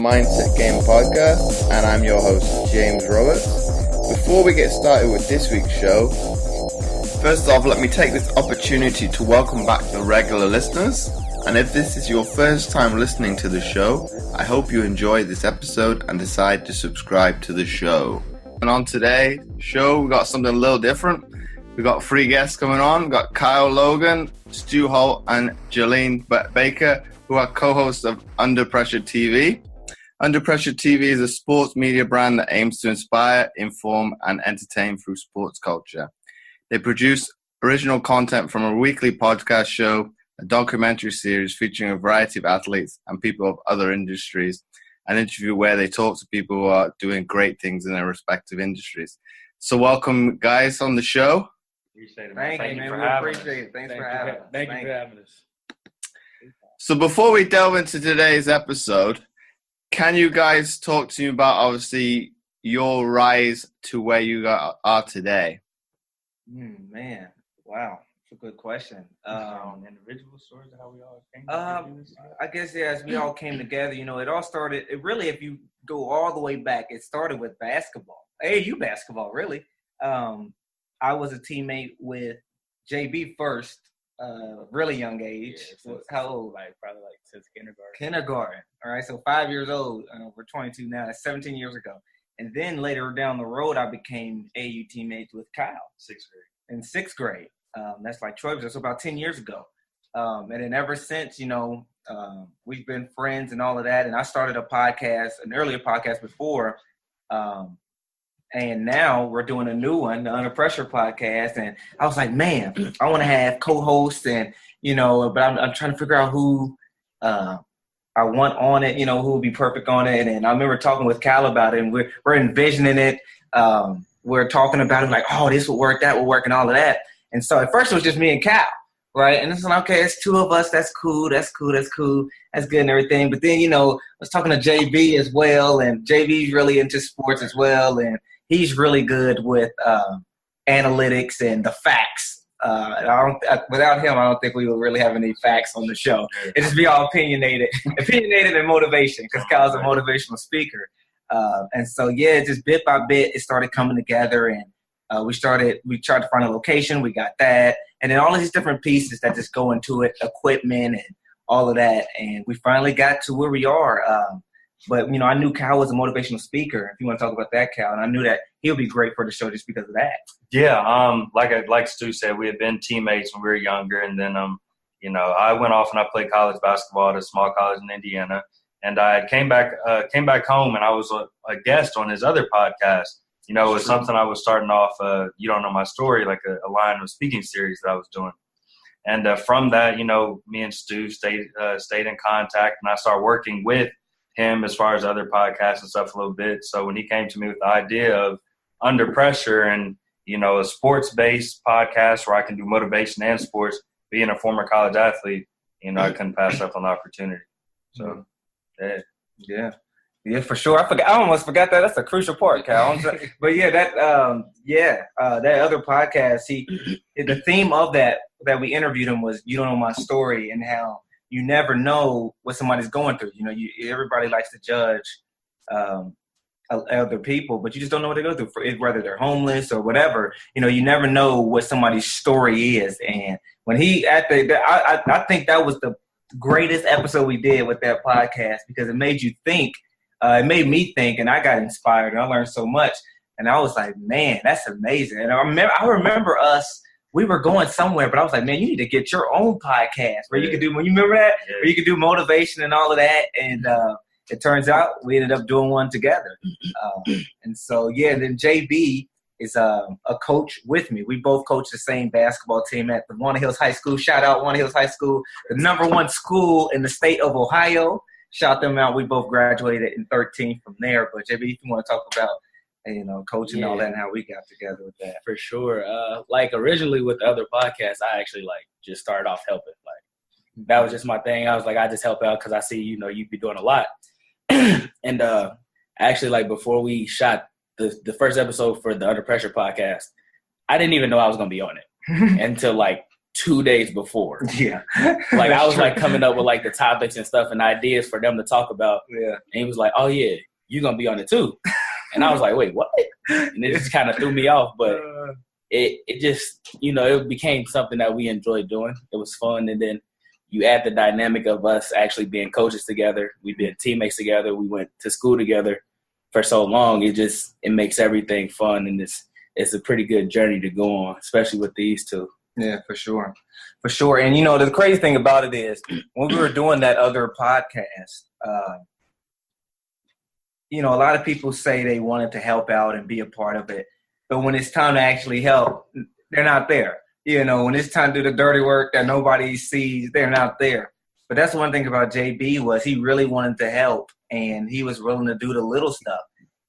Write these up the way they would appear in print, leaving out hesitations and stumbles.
Mindset Game podcast, and I'm your host, James Roberts. Before we get started with this week's show, first off, let me take this opportunity to welcome back the regular listeners. And if this is your first time listening to the show, I hope you enjoy this episode and decide to subscribe to the show. And on today's show, we got something a little different. We got three guests coming on. We got Kyle Logan, Stu Holt, and Jalen Baker, who are co-hosts of Under Pressure TV. Under Pressure TV is a sports media brand that aims to inspire, inform, and entertain through sports culture. They produce original content from a weekly podcast show, a documentary series featuring a variety of athletes and people of other industries, an interview where they talk to people who are doing great things in their respective industries. So welcome, guys, on the show. Thank you, man. We appreciate it. Thanks for having us. Thank you for having us. So before we delve into today's episode, can you guys talk to me about, obviously, your rise to where you are today? Man, wow. That's a good question. Individual stories of how we all came together? I guess, as we all came together, it all started, if you go all the way back, it started with basketball. AAU basketball, really. I was a teammate with JB first, really young age. Yeah, how old? Probably since kindergarten. Kindergarten. All right, so 5 years old. We're 22 now. That's 17 years ago. And then later down the road, I became AAU teammates with Kyle. Sixth grade. In sixth grade. That's 12 years. That's about 10 years ago. And then ever since, we've been friends and all of that. And I started a podcast, an earlier podcast before. And now we're doing a new one, the Under Pressure podcast. And I was like, man, I want to have co-hosts and, but I'm trying to figure out who I want on it, who would be perfect on it. And I remember talking with Cal about it, and we're envisioning it. We're talking about it like, oh, this will work, that will work, and all of that. And so at first it was just me and Cal, right? And it's like, okay, it's two of us. That's cool. That's good and everything. But then, I was talking to JB as well, and JB's really into sports as well. And he's really good with analytics and the facts. Without him, I don't think we would really have any facts on the show. It'd just be all opinionated and motivation, because Kyle's a motivational speaker. And so, just bit by bit, it started coming together, and we tried to find a location. We got that. And then all of these different pieces that just go into it, equipment and all of that. And we finally got to where we are. But, I knew Kyle was a motivational speaker, if you want to talk about that, Kyle. And I knew that he'll be great for the show just because of that. Yeah, like Stu said, we had been teammates when we were younger. And then, I went off and I played college basketball at a small college in Indiana. And I came back home, and I was a guest on his other podcast. It was something I was starting off, You Don't Know My Story, like a line of speaking series that I was doing. And from that, me and Stu stayed in contact, and I started working with him as far as other podcasts and stuff a little bit. So when he came to me with the idea of Under Pressure and, a sports-based podcast where I can do motivation and sports, being a former college athlete, I couldn't pass up on the opportunity. So, Yeah, for sure. I almost forgot that. That's a crucial part, Cal. But that other podcast, the theme of that we interviewed him was "You Don't Know My Story," and how you never know what somebody's going through. Everybody likes to judge other people, but you just don't know what they go through, whether they're homeless or whatever. You never know what somebody's story is. And when I think that was the greatest episode we did with that podcast, because it made you think. It made me think, and I got inspired, and I learned so much. And I was like, man, that's amazing. And I remember we were going somewhere, but I was like, man, you need to get your own podcast where you could do, when you remember that, where you could do motivation and all of that. And it turns out we ended up doing one together. And so, then JB is a coach with me. We both coach the same basketball team at the Walnut Hills High School. Shout out Walnut Hills High School, the #1 school in the state of Ohio. Shout them out. We both graduated in 13 from there. But JB, if you want to talk about, coaching and all that and how we got together with that. For sure. Originally with the other podcast, I actually just started off helping. That was just my thing. I was like, I just help out because I see, you be doing a lot. And actually, before we shot the first episode for the Under Pressure podcast, I didn't even know I was going to be on it until 2 days before. Yeah. Like I was like coming up with like the topics and stuff and ideas for them to talk about. Yeah. And he was like, "Oh yeah, you're gonna be on it too." And I was like, "Wait, what?" And it just kind of threw me off. But it just, it became something that we enjoyed doing. It was fun. And then you add the dynamic of us actually being coaches together. We've been teammates together. We went to school together for so long. It makes everything fun. And it's a pretty good journey to go on, especially with these two. Yeah, for sure. For sure. And, the crazy thing about it is when we were doing that other podcast, a lot of people say they wanted to help out and be a part of it. But when it's time to actually help, they're not there. When it's time to do the dirty work that nobody sees, they're not there. But that's one thing about JB was he really wanted to help, and he was willing to do the little stuff.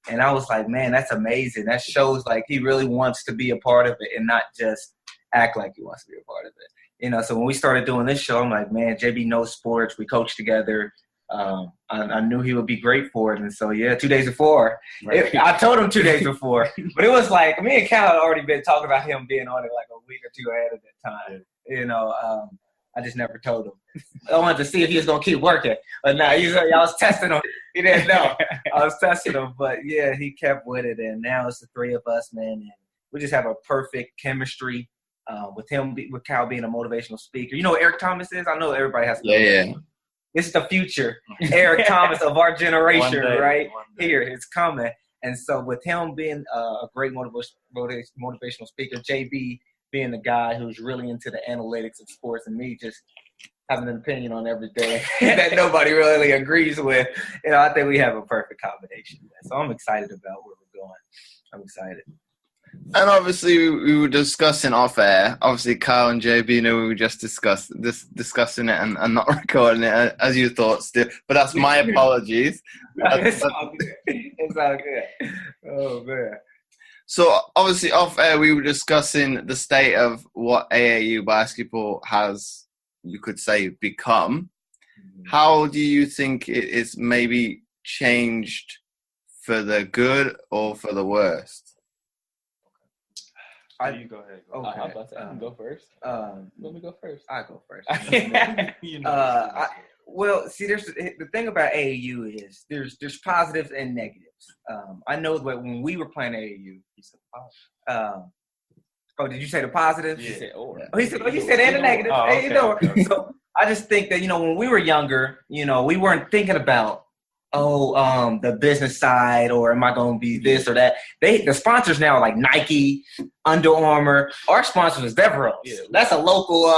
And I was like, man, that's amazing. That shows like he really wants to be a part of it and not just act like he wants to be a part of it. So when we started doing this show, I'm like, man, JB knows sports. We coach together. I knew he would be great for it. And so, 2 days before, I told him 2 days before, but it was like me and Kyle had already been talking about him being on it like a week or two ahead of that time. I just never told him. I wanted to see if he was going to keep working. But no, I was testing him. He didn't know. I was testing him. But, yeah, he kept with it. And now it's the three of us, man. And we just have a perfect chemistry with Kyle being a motivational speaker. You know what Eric Thomas is? I know everybody has to know. Yeah. This is the future Eric Thomas of our generation, right? Here, it's coming. And so with him being a great motivational speaker, JB being the guy who's really into the analytics of sports, and me just having an opinion on everything that nobody really agrees with, I think we have a perfect combination. So I'm excited about where we're going. I'm excited. And obviously, we were discussing off air. Obviously, Kyle and JB, we were just discussing it and not recording it as you thought, Stu. But that's my apologies. It's all good. It's all good. Oh, man. So, obviously, off air, we were discussing the state of what AAU basketball has, you could say, become. How do you think it is maybe changed for the good or for the worst? You go ahead. Okay. I'm about to say, I can go first. Let me go first. I go first. Well, see, the thing about AAU is there's positives and negatives. I know that when we were playing AAU, he said did you say the positives? He said or. Oh, he said, you said and the negatives. Oh, okay. So I just think that, when we were younger, we weren't thinking about, the business side, or am I going to be this or that? The sponsors now are like Nike, Under Armour. Our sponsor is Devereaux. Yeah, that's a local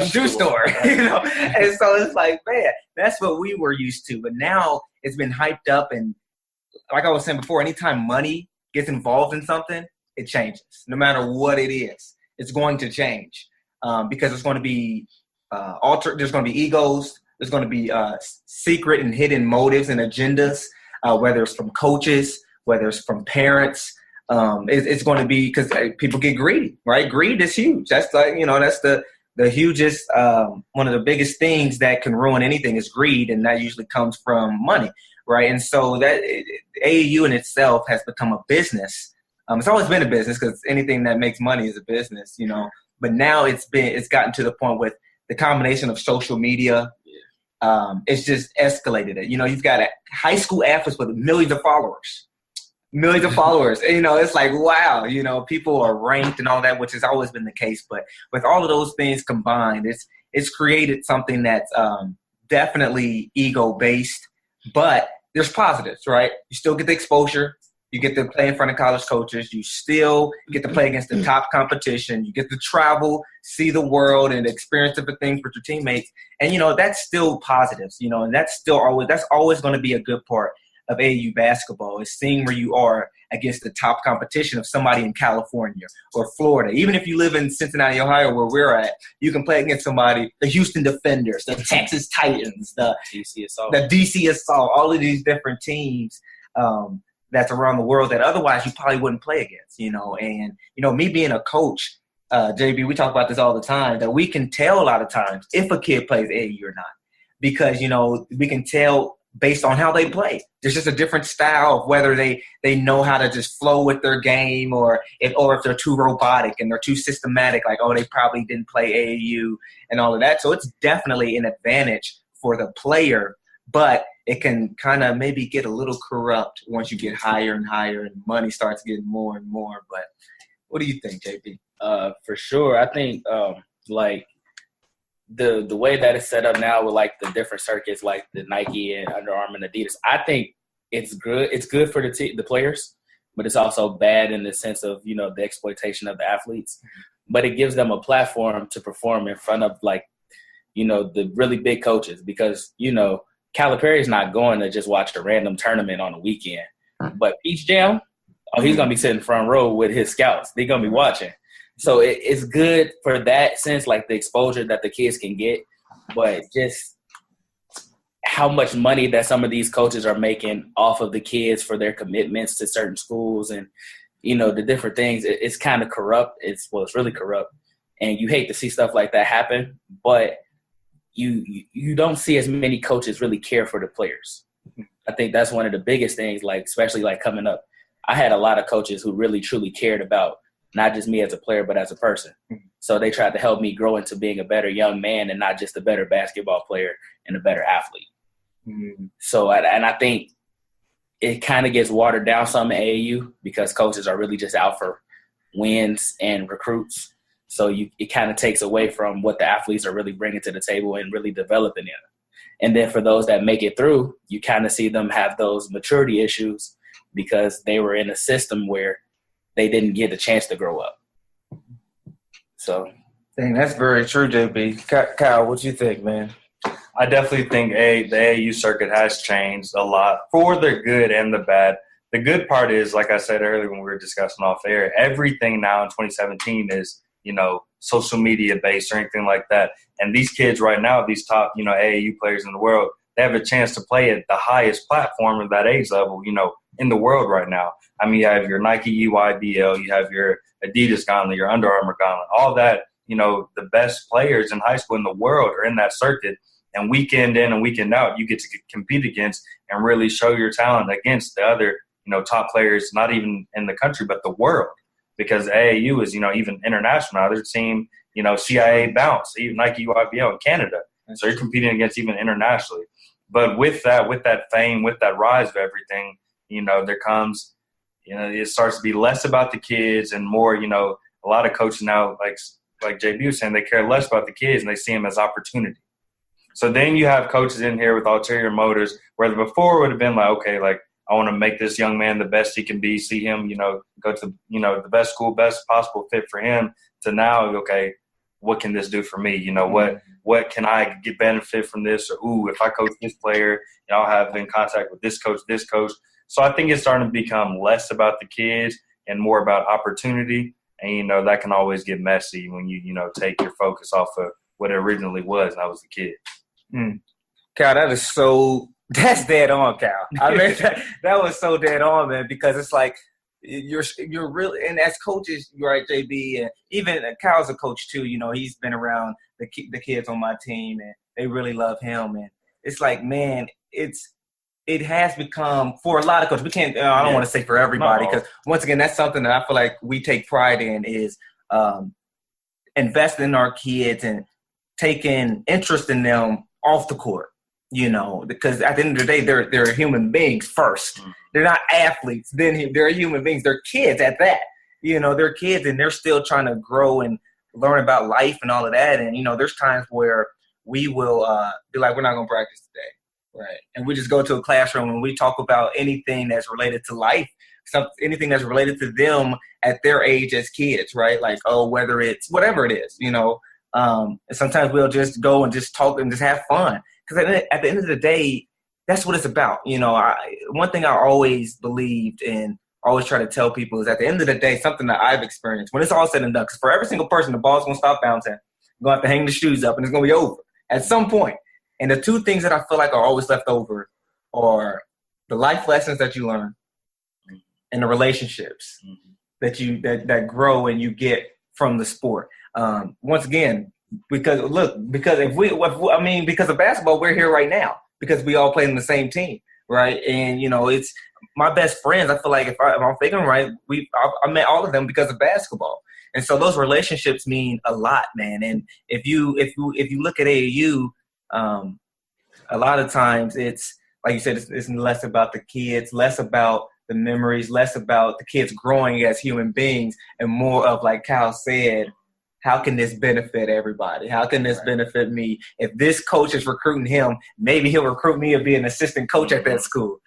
shoe store. And so it's like, man, that's what we were used to. But now it's been hyped up, and like I was saying before, anytime money gets involved in something, it changes. No matter what it is, it's going to change because it's going to be there's going to be egos. There's going to be secret and hidden motives and agendas, whether it's from coaches, whether it's from parents. It's going to be because people get greedy, right? Greed is huge. That's like, that's the hugest, one of the biggest things that can ruin anything is greed. And that usually comes from money, right? And so that AAU in itself has become a business. It's always been a business because anything that makes money is a business, but now it's gotten to the point with the combination of social media. It's just escalated it. You've got high school athletes with millions of followers. And, it's like, wow, people are ranked and all that, which has always been the case. But with all of those things combined, it's created something that's definitely ego-based. But there's positives, right? You still get the exposure. You get to play in front of college coaches. You still get to play against the top competition. You get to travel, see the world, and experience different things with your teammates. And, that's still positives, and that's always going to be a good part of AAU basketball is seeing where you are against the top competition of somebody in California or Florida. Even if you live in Cincinnati, Ohio, where we're at, you can play against somebody, the Houston Defenders, the Texas Titans, the DC Assault, all of these different teams that's around the world that otherwise you probably wouldn't play against, And, me being a coach, JB, we talk about this all the time, that we can tell a lot of times if a kid plays AAU or not. Because, we can tell based on how they play. There's just a different style of whether they know how to just flow with their game, or if they're too robotic and they're too systematic, like, oh, they probably didn't play AAU and all of that. So it's definitely an advantage for the player, but it can kind of maybe get a little corrupt once you get higher and higher and money starts getting more and more. But what do you think, JP? For sure. I think like the way that it's set up now with like the different circuits, like the Nike and Under Armour and Adidas, I think it's good. It's good for the players, but it's also bad in the sense of, you know, the exploitation of the athletes. But it gives them a platform to perform in front of, like, you know, the really big coaches, because, you know, Calipari's not going to just watch a random tournament on a weekend. But Peach Jam, he's going to be sitting front row with his scouts. They're going to be watching. So it's good for that sense, like the exposure that the kids can get, but just how much money that some of these coaches are making off of the kids for their commitments to certain schools and, you know, the different things. It's kind of corrupt. It's really corrupt. And you hate to see stuff like that happen, but you don't see as many coaches really care for the players. I think that's one of the biggest things, like, especially like coming up. I had a lot of coaches who really truly cared about not just me as a player, but as a person. So they tried to help me grow into being a better young man and not just a better basketball player and a better athlete. So, and I think it kind of gets watered down some in AAU because coaches are really just out for wins and recruits. So it kind of takes away from what the athletes are really bringing to the table and really developing them. And then for those that make it through, you kind of see them have those maturity issues because they were in a system where they didn't get a chance to grow up. So, dang, that's very true, JB. Kyle, what you think, man? I definitely think the AAU circuit has changed a lot for the good and the bad. The good part is, like I said earlier when we were discussing off air, everything now in 2017 is, you know, social media based or anything like that. And these kids right now, these top, you know, AAU players in the world, they have a chance to play at the highest platform of that age level, you know, in the world right now. I mean, you have your Nike EYBL, you have your Adidas Gauntlet, your Under Armour Gauntlet, all that, you know, the best players in high school in the world are in that circuit. And weekend in and weekend out, you get to compete against and really show your talent against the other, you know, top players, not even in the country, but the world. Because AAU is, you know, even international now. There's a team, you know, CIA Bounce, even Nike EYBL in Canada. And so you're competing against even internationally. But with that fame, with that rise of everything, you know, there comes, you know, it starts to be less about the kids and more, you know, a lot of coaches now, like JB was saying, they care less about the kids and they see them as opportunity. So then you have coaches in here with ulterior motives, where before would have been like, okay, like, I want to make this young man the best he can be, see him, you know, go to, you know, the best school, best possible fit for him, to now, okay, what can this do for me? You know, what can I get benefit from this? Or, ooh, if I coach this player, you know, I'll have in contact with this coach. So I think it's starting to become less about the kids and more about opportunity. And, you know, that can always get messy when you know, take your focus off of what it originally was, and that was the kid. Kyle, that's dead on, Kyle. I mean, that was so dead on, man, because it's like you're really, and as coaches, you're right, JB, and even Kyle's a coach too. You know, he's been around the kids on my team, and they really love him. And it's like, man, it has become, for a lot of coaches, we can't, I don't want to say for everybody, because once again, that's something that I feel like we take pride in, is investing in our kids and taking interest in them off the court. You know, because at the end of the day, they're human beings first. They're not athletes. Then they're human beings. They're kids at that. You know, they're kids and they're still trying to grow and learn about life and all of that. And, you know, there's times where we will be like, we're not going to practice today. Right. And we just go to a classroom and we talk about anything that's related to life, anything that's related to them at their age as kids, right? Like, oh, whether it's whatever it is, you know. And sometimes we'll just go and just talk and just have fun. Because at the end of the day, that's what it's about. You know, one thing I always believed and always try to tell people is, at the end of the day, something that I've experienced, when it's all said and done, because for every single person, the ball's going to stop bouncing. You're going to have to hang the shoes up, and it's going to be over at some point. And the two things that I feel like are always left over are the life lessons that you learn and the relationships that grow and you get from the sport. Once again, because of basketball, we're here right now. because we all played in the same team, right? And, it's my best friends. I feel like if I'm thinking right, I met all of them because of basketball. And so those relationships mean a lot, man. And if you look at AAU, a lot of times it's, like you said, it's less about the kids, less about the memories, less about the kids growing as human beings, and more of, like Kyle said, how can this benefit everybody? How can this benefit me? If this coach is recruiting him, maybe he'll recruit me to be an assistant coach at that school,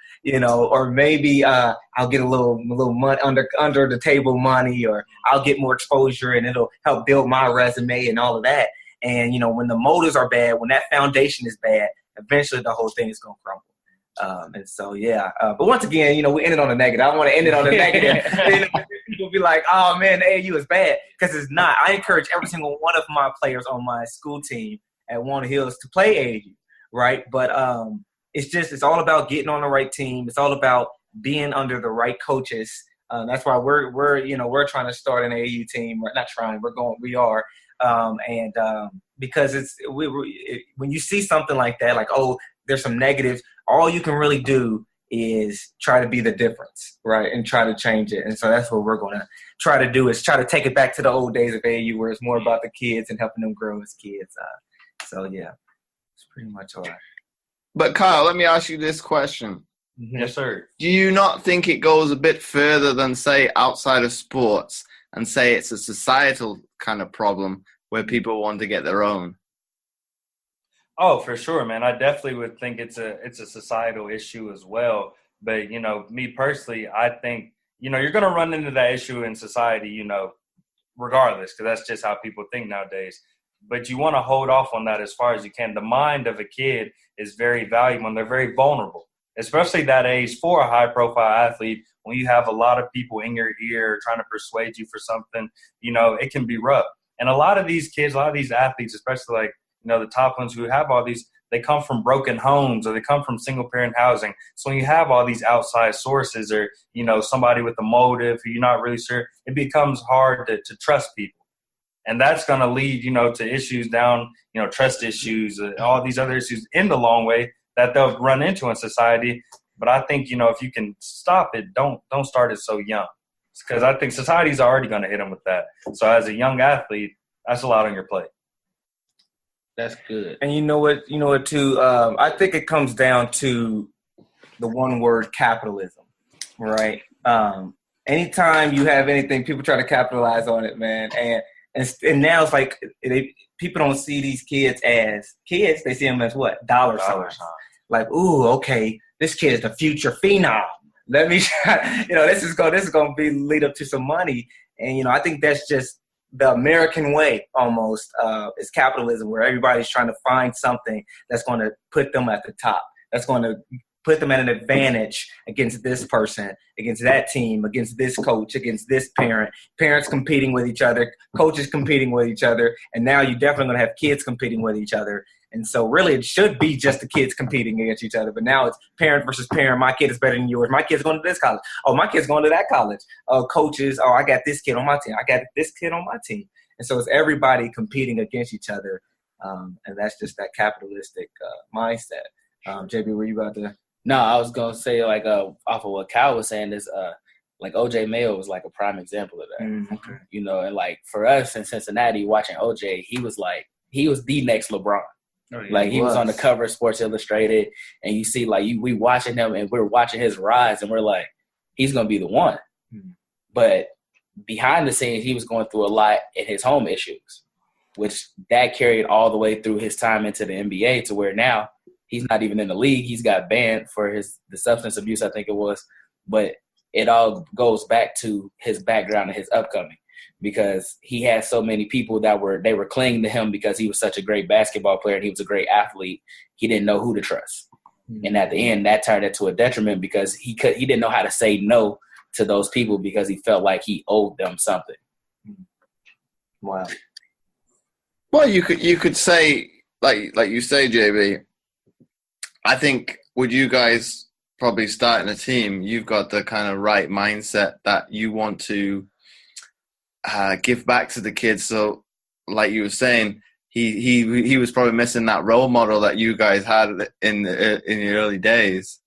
or maybe I'll get a little money under the table money, or I'll get more exposure and it'll help build my resume and all of that. And, when the motives are bad, when that foundation is bad, eventually the whole thing is going to crumble. And so, yeah. But once again, we ended on a negative. I don't want to end it on a negative. People be like, oh, man, the AAU is bad. Because it's not. I encourage every single one of my players on my school team at Walnut Hills to play AAU, right? But it's all about getting on the right team. It's all about being under the right coaches. That's why we're trying to start an AAU team. We're not trying. We are. Because when you see something like that, like, oh, there's some negatives, all you can really do is try to be the difference, right, and try to change it. And so that's what we're going to try to do, is try to take it back to the old days of AAU, where it's more about the kids and helping them grow as kids. So, yeah, it's pretty much all right. But, Kyle, let me ask you this question. Yes, sir. Do you not think it goes a bit further than, say, outside of sports, and say it's a societal kind of problem where people want to get their own? Oh, for sure, man. I definitely would think it's a societal issue as well. But, me personally, I think, you're going to run into that issue in society, regardless, because that's just how people think nowadays. But you want to hold off on that as far as you can. The mind of a kid is very valuable, and they're very vulnerable, especially that age for a high-profile athlete. When you have a lot of people in your ear trying to persuade you for something, it can be rough. And a lot of these kids, a lot of these athletes, especially like, the top ones who have all these, they come from broken homes, or they come from single-parent housing. So when you have all these outside sources, or, somebody with a motive who you're not really sure, it becomes hard to trust people. And that's going to lead, to issues down, trust issues, all these other issues in the long way that they'll run into in society. But I think, if you can stop it, don't start it so young. Because I think society's already going to hit them with that. So as a young athlete, that's a lot on your plate. That's good. And you know what too? I think it comes down to the one word, capitalism, right? Anytime you have anything, people try to capitalize on it, man. And now it's like people don't see these kids as kids. They see them as what? Dollar signs. Like, ooh, okay, this kid is the future phenom. Let me try. This is going to be lead up to some money. And, I think that's just the American way almost, is capitalism, where everybody's trying to find something that's going to put them at the top, that's going to put them at an advantage against this person, against that team, against this coach, against this parents competing with each other, coaches competing with each other, and now you're definitely going to have kids competing with each other. And so really it should be just the kids competing against each other, but now it's parent versus parent. My kid is better than yours. My kid's going to this college. Oh, my kid's going to that college. Coaches, I got this kid on my team. I got this kid on my team. And so it's everybody competing against each other, and that's just that capitalistic mindset. JB, were you about to? No, I was going to say, like, off of what Kyle was saying, is like OJ Mayo was like a prime example of that. Okay. And like for us in Cincinnati, watching OJ, he was the next LeBron. Oh, yeah, like he was on the cover of Sports Illustrated, and you see we watching him, and we're watching his rise, and we're like, he's gonna be the one. Mm-hmm. But behind the scenes, he was going through a lot in his home issues, which that carried all the way through his time into the NBA, to where now he's not even in the league. He's got banned for the substance abuse, I think it was. But it all goes back to his background and his upcoming, because he had so many people that were clinging to him because he was such a great basketball player and he was a great athlete. He didn't know who to trust. Mm-hmm. And at the end, that turned into a detriment, because he didn't know how to say no to those people, because he felt like he owed them something. Wow. Well, you could say, like you say, JB, I think with you guys probably starting a team, you've got the kind of right mindset that you want to give back to the kids. So like you were saying, he was probably missing that role model that you guys had in the early days.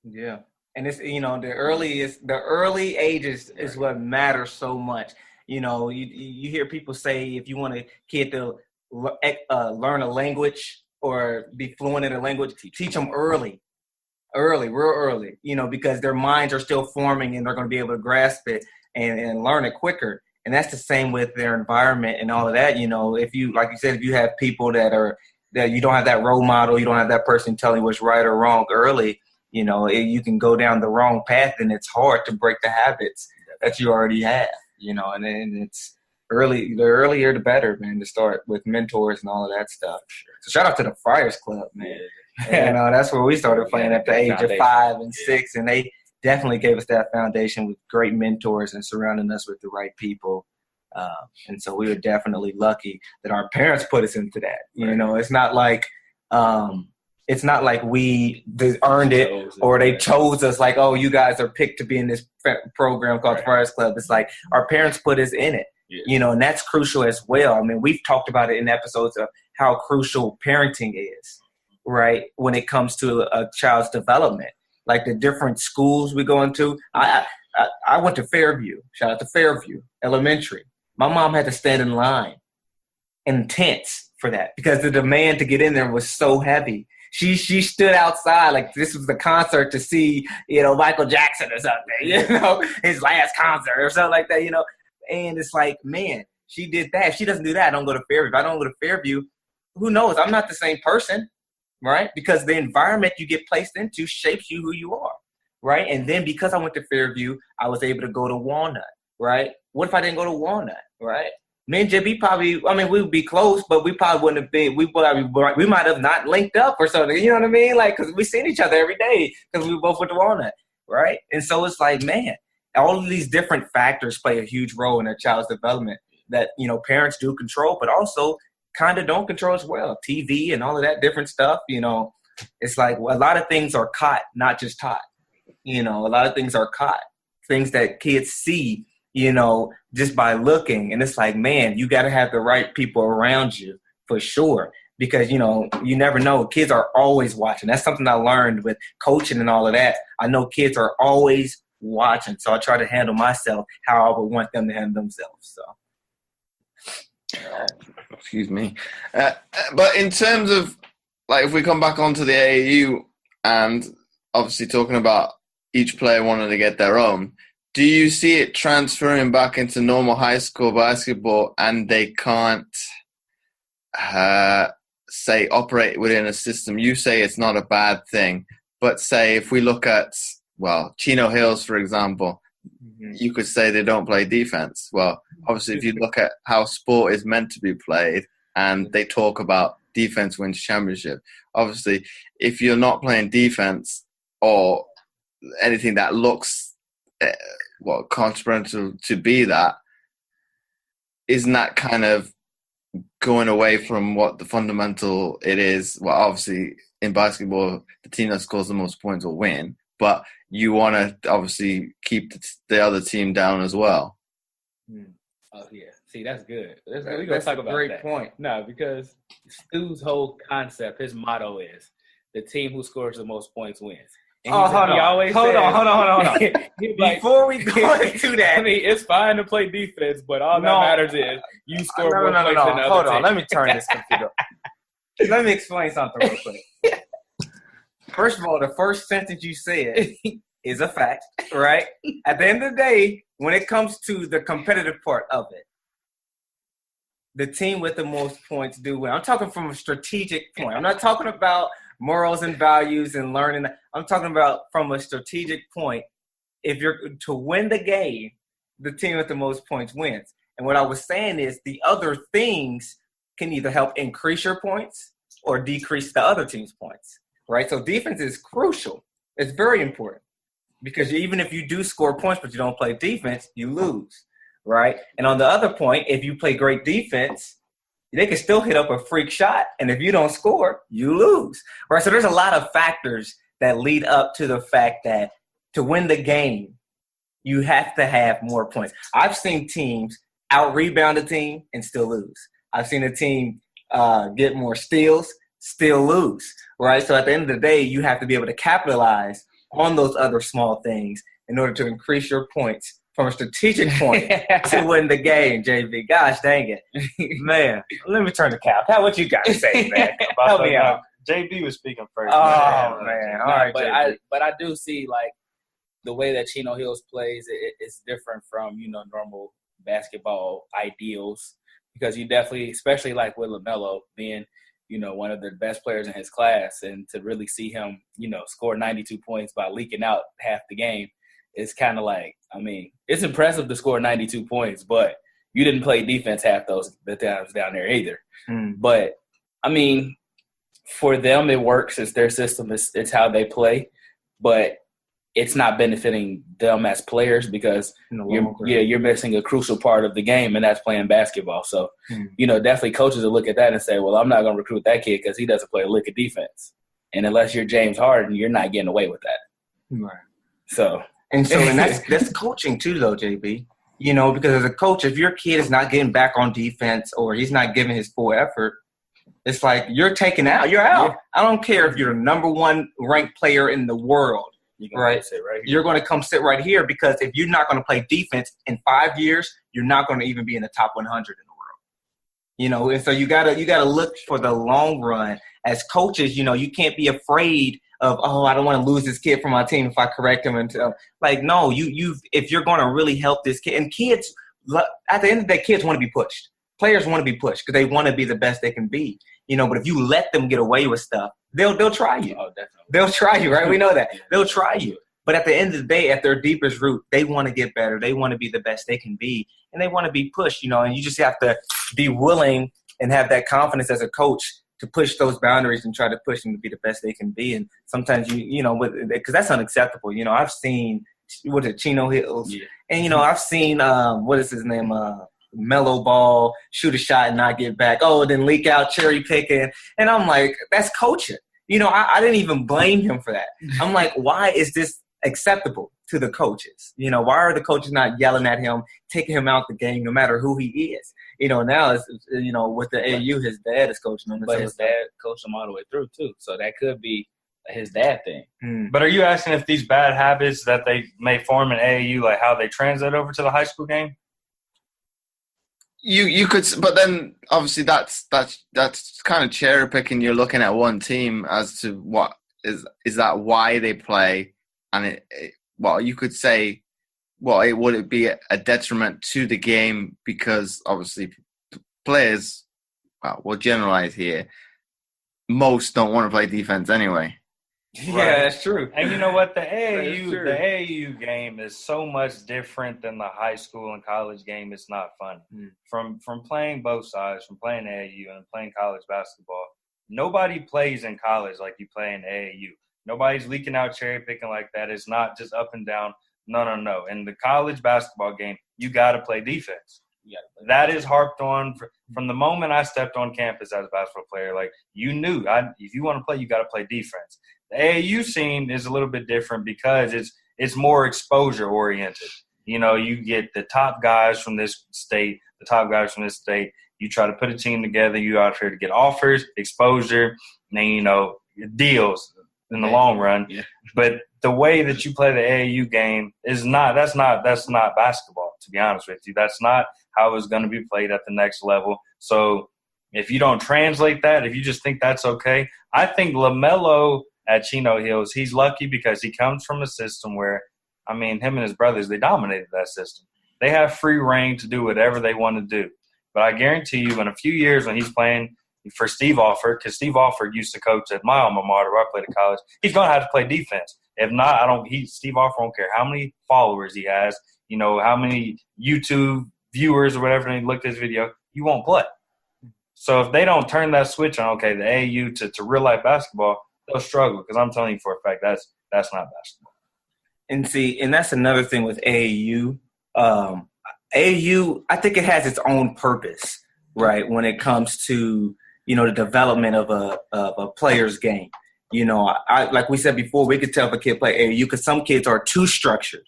Yeah. And it's, the early ages is what matters so much. You hear people say if you want a kid to learn a language or be fluent in a language, teach them real early, because their minds are still forming and they're going to be able to grasp it and learn it quicker. And that's the same with their environment and all of that. If you, like you said, if you have people that you don't have that role model, you don't have that person telling you what's right or wrong early, you can go down the wrong path, and it's hard to break the habits that you already have, and then it's early. The earlier, the better, man, to start with mentors and all of that stuff. So shout out to the Friars Club, man. That's where we started playing at the age of 5 and 6, and they definitely gave us that foundation with great mentors and surrounding us with the right people. And so we were definitely lucky that our parents put us into that. It's not like we earned it or they chose us like, oh, you guys are picked to be in this program called the Friars Club. It's like our parents put us in it, and that's crucial as well. I mean, we've talked about it in episodes of how crucial parenting is, right, when it comes to a child's development. Like the different schools we go into. I went to Fairview. Shout out to Fairview Elementary. My mom had to stand in line in tents for that because the demand to get in there was so heavy. She stood outside like this was the concert to see, Michael Jackson or something, his last concert or something like that, And it's like, man, she did that. If she doesn't do that, I don't go to Fairview. If I don't go to Fairview, who knows? I'm not the same person, right? Because the environment you get placed into shapes you who you are, right? And then because I went to Fairview, I was able to go to Walnut, right? What if I didn't go to Walnut, right? Me and JB we would be close, but we probably wouldn't have been, we might have not linked up or something, you know what I mean? Like, because we seen each other every day because we both went to Walnut, right? And so it's like, man, all of these different factors play a huge role in a child's development that, parents do control, but also kind of don't control as well. TV and all of that different stuff, it's like a lot of things are caught, not just taught. A lot of things are caught, things that kids see, just by looking. And it's like, man, you got to have the right people around you for sure. Because, you never know. Kids are always watching. That's something I learned with coaching and all of that. I know kids are always watching. So I try to handle myself how I would want them to handle themselves. So. Excuse me. But in terms of, like, if we come back onto the AAU and obviously talking about each player wanting to get their own, do you see it transferring back into normal high school basketball and they can't, say, operate within a system? You say it's not a bad thing, but say if we look at, Chino Hills, for example, you could say they don't play defense. Well, obviously, if you look at how sport is meant to be played and they talk about defense wins championship, obviously, if you're not playing defense or anything that looks consequential to be that, isn't that kind of going away from what the fundamental it is? Well, obviously in basketball, the team that scores the most points will win, but you want to obviously keep the other team down as well. Oh yeah, see, that's good. We're gonna talk about that. Great point. No, because Stu's whole concept, his motto is the team who scores the most points wins. And hold on. Before we go into that, I mean, it's fine to play defense, but all that matters is you score more points than the other Hold team. on, let me turn this computer. Let me explain something real quick. First of all, the first sentence you said is a fact, right? At the end of the day, when it comes to the competitive part of it, the team with the most points do win. I'm talking from a strategic point. I'm not talking about morals and values and learning. I'm talking about from a strategic point. If you're to win the game, the team with the most points wins. And what I was saying is the other things can either help increase your points or decrease the other team's points, right? So defense is crucial. It's very important because even if you do score points but you don't play defense, you lose, right? And on the other point, if you play great defense, they can still hit up a freak shot, and if you don't score, you lose, right? So there's a lot of factors that lead up to the fact that to win the game, you have to have more points. I've seen teams out-rebound a team and still lose. I've seen a team get more steals, still lose, right? So at the end of the day, you have to be able to capitalize on those other small things in order to increase your points from a strategic point to win the game, JB. Gosh dang it. Man, let me turn to Cal. Cal, what you got to say, man? Help me out. JB was speaking first. Oh, man. All right, but I do see, like, the way that Chino Hills plays, it's different from, normal basketball ideals, because you definitely, especially like with LaMelo being, one of the best players in his class, and to really see him, score 92 points by leaking out half the game, it's kind of like, it's impressive to score 92 points, but you didn't play defense half the times down there either. But, for them, it works. It's their system. It's how they play. But it's not benefiting them as players, because you're missing a crucial part of the game, and that's playing basketball. So, definitely coaches will look at that and say, well, I'm not going to recruit that kid because he doesn't play a lick of defense. And unless you're James Harden, you're not getting away with that. Right. So and that's coaching too, though, JB. Because as a coach, if your kid is not getting back on defense or he's not giving his full effort, it's like you're taken out. You're out. Yeah. I don't care if you're the number one ranked player in the world. Right. You're going to come sit right here, because if you're not going to play defense in 5 years, you're not going to even be in the top 100 in the world. And so you gotta look for the long run. As coaches, you can't be afraid of, I don't want to lose this kid from my team if I correct him. And no, if you're going to really help this kid, and kids, at the end of the day, kids want to be pushed. Players want to be pushed because they want to be the best they can be. But if you let them get away with stuff, they'll try you. Oh, definitely. They'll try you, right? We know that. They'll try you. But at the end of the day, at their deepest root, they want to get better. They want to be the best they can be, and they want to be pushed, and you just have to be willing and have that confidence as a coach to push those boundaries and try to push them to be the best they can be. And sometimes because that's unacceptable. I've seen, Chino Hills? Yeah. And, I've seen, what is his name? Mellow ball, shoot a shot and not get back. Oh, then leak out, cherry picking. And I'm like, that's coaching. I didn't even blame him for that. I'm like, why is this acceptable to the coaches? Why are the coaches not yelling at him, taking him out the game, no matter who he is? Now it's, with the AAU, his dad is coaching him. But his dad coached him all the way through too. So that could be his dad thing. But are you asking if these bad habits that they may form in AAU, like how they translate over to the high school game? You could, but then obviously that's kind of cherry picking. You're looking at one team as to what is that why they play, and you could say, would it be a detriment to the game, because obviously players, we'll generalize here, most don't want to play defense anyway. Right. Yeah, that's true. And you know what? The AAU game is so much different than the high school and college game. It's not fun. From playing both sides, from playing AAU and playing college basketball, nobody plays in college like you play in AAU. Nobody's leaking out, cherry picking like that. It's not just up and down. No. In the college basketball game, you got to play defense. That is harped on from the moment I stepped on campus as a basketball player. Like, you knew, if you want to play, you got to play defense. The AAU scene is a little bit different because it's more exposure oriented. You get the top guys from this state, the top guys from this state. You try to put a team together. You out here to get offers, exposure, and then deals in the long run. Yeah. But the way that you play the AAU game is that's not basketball, to be honest with you. That's not how it's going to be played at the next level. So if you don't translate that, if you just think that's okay, I think LaMelo at Chino Hills, he's lucky because he comes from a system where, him and his brothers, they dominated that system. They have free reign to do whatever they want to do. But I guarantee you, in a few years when he's playing for Steve Alford, because Steve Alford used to coach at my alma mater where I played at college, he's going to have to play defense. If not, Steve Alford don't care how many followers he has, how many YouTube viewers or whatever, and he looked at his video, you won't play. So if they don't turn that switch on, the AAU to real-life basketball, they'll struggle, because I'm telling you for a fact that's not basketball. And that's another thing with AAU. AAU, I think it has its own purpose, right, when it comes to, the development of a player's game. Like we said before, we could tell if a kid play AAU because some kids are too structured,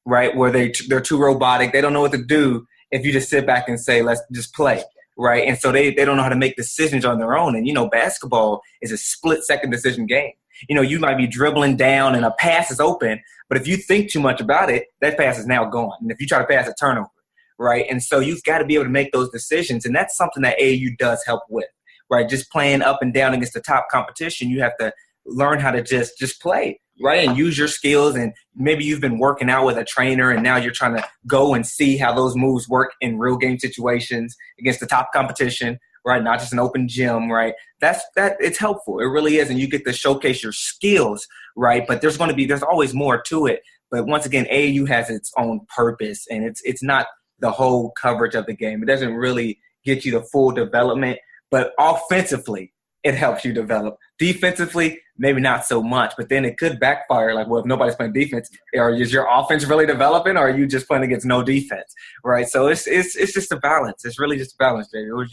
right, where they're too robotic. They don't know what to do if you just sit back and say, let's just play, right? And so they don't know how to make decisions on their own. And, you know, basketball is a split-second decision game. You know, you might be dribbling down and a pass is open, but if you think too much about it, that pass is now gone. And if you try to pass a turnover, right? And so you've got to be able to make those decisions. And that's something that AAU does help with, right? Just playing up and down against the top competition, you have to learn how to just play, right? And use your skills. And maybe you've been working out with a trainer and now you're trying to go and see how those moves work in real game situations against the top competition, right? Not just an open gym, right? That it's helpful. It really is. And you get to showcase your skills, right? But there's always more to it. But once again, AAU has its own purpose, and it's not the whole coverage of the game. It doesn't really get you the full development, but offensively, it helps you develop. Defensively, maybe not so much, but then it could backfire. Like, well, if nobody's playing defense, or is your offense really developing, or are you just playing against no defense, right? So it's just a balance. It's really just a balance, Jay. What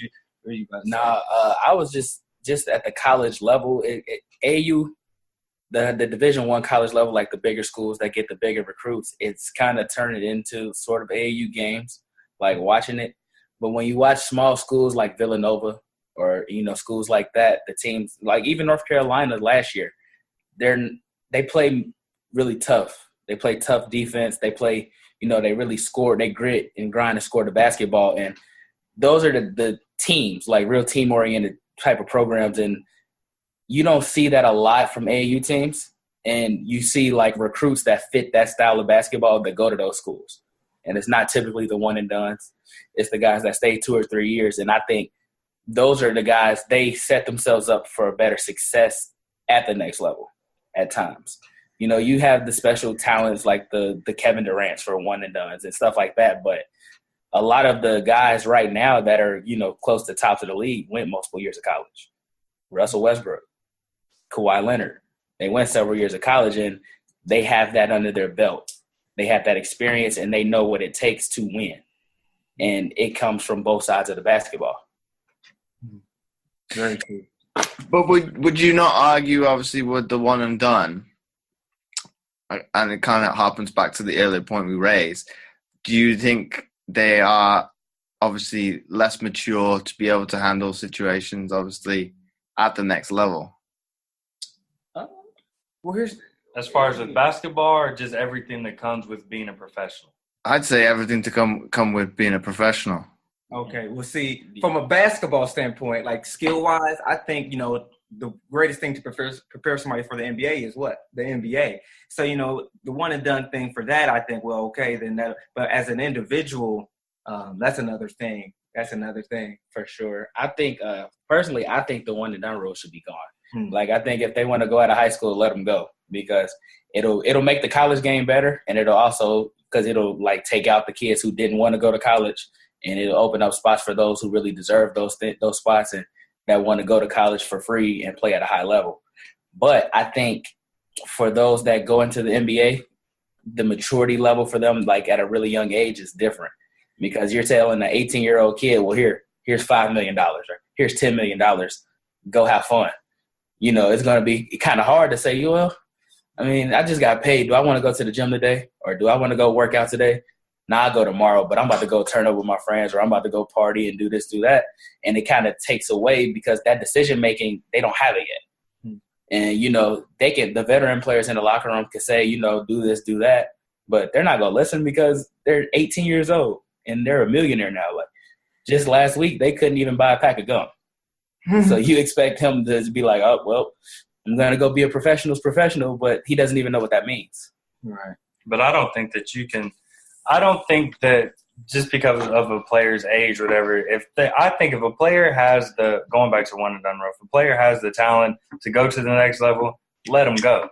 are you about to say? I was just at the college level. AAU, the Division I college level, like the bigger schools that get the bigger recruits, it's kind of turned it into sort of AAU games, like watching it. But when you watch small schools like Villanova or, you know, schools like that, the teams like even North Carolina last year, they play really tough. They play tough defense. They play, you know, they really score. They grit and grind and score the basketball. And those are the teams, like real team-oriented type of programs. And you don't see that a lot from AAU teams. And you see, like, recruits that fit that style of basketball that go to those schools. And it's not typically the one and dones. It's the guys that stay 2 or 3 years. And I think those are the guys, they set themselves up for a better success at the next level at times. You know, you have the special talents like the Kevin Durant's for one and dones and stuff like that. But a lot of the guys right now that are, you know, close to top of the league went multiple years of college. Russell Westbrook, Kawhi Leonard, they went several years of college, and they have that under their belt. They have that experience, and they know what it takes to win. And it comes from both sides of the basketball. Very true. But would you not argue, obviously, with the one and done, and it kind of harpens back to the earlier point we raised, do you think they are obviously less mature to be able to handle situations, obviously, at the next level? Well, here's As far as with basketball, or just everything that comes with being a professional? I'd say everything to come with being a professional. okay. Well, see, from a basketball standpoint, like skill-wise, I think, you know, the greatest thing to prepare somebody for the NBA is what? The NBA. So, you know, the one and done thing for that, I think, well, okay, then that. But as an individual, that's another thing. That's another thing. For sure. I think, personally, I think the one and done rule should be gone. Like, I think if they want to go out of high school, let them go, because it'll make the college game better, and it'll also, because it'll, like, take out the kids who didn't want to go to college, and it'll open up spots for those who really deserve those spots and that want to go to college for free and play at a high level. But I think for those that go into the NBA, the maturity level for them, like at a really young age, is different, because you're telling an 18-year-old kid, well, here's $5 million or here's $10 million. Go have fun. You know, it's going to be kind of hard to say, well, I mean, I just got paid. Do I want to go to the gym today, or do I want to go work out today? Nah, I'll go tomorrow, but I'm about to go turn up with my friends, or I'm about to go party and do this, do that. And it kind of takes away, because that decision-making, they don't have it yet. And, you know, the veteran players in the locker room can say, you know, do this, do that, but they're not going to listen because they're 18 years old and they're a millionaire now. Like, just last week, they couldn't even buy a pack of gum. So you expect him to be like, oh, well, I'm going to go be a professional's professional, but he doesn't even know what that means. right. But I don't think that you can – I don't think that just because of a player's age or whatever, I think if a player has going back to one and done rule, if a player has the talent to go to the next level, let him go.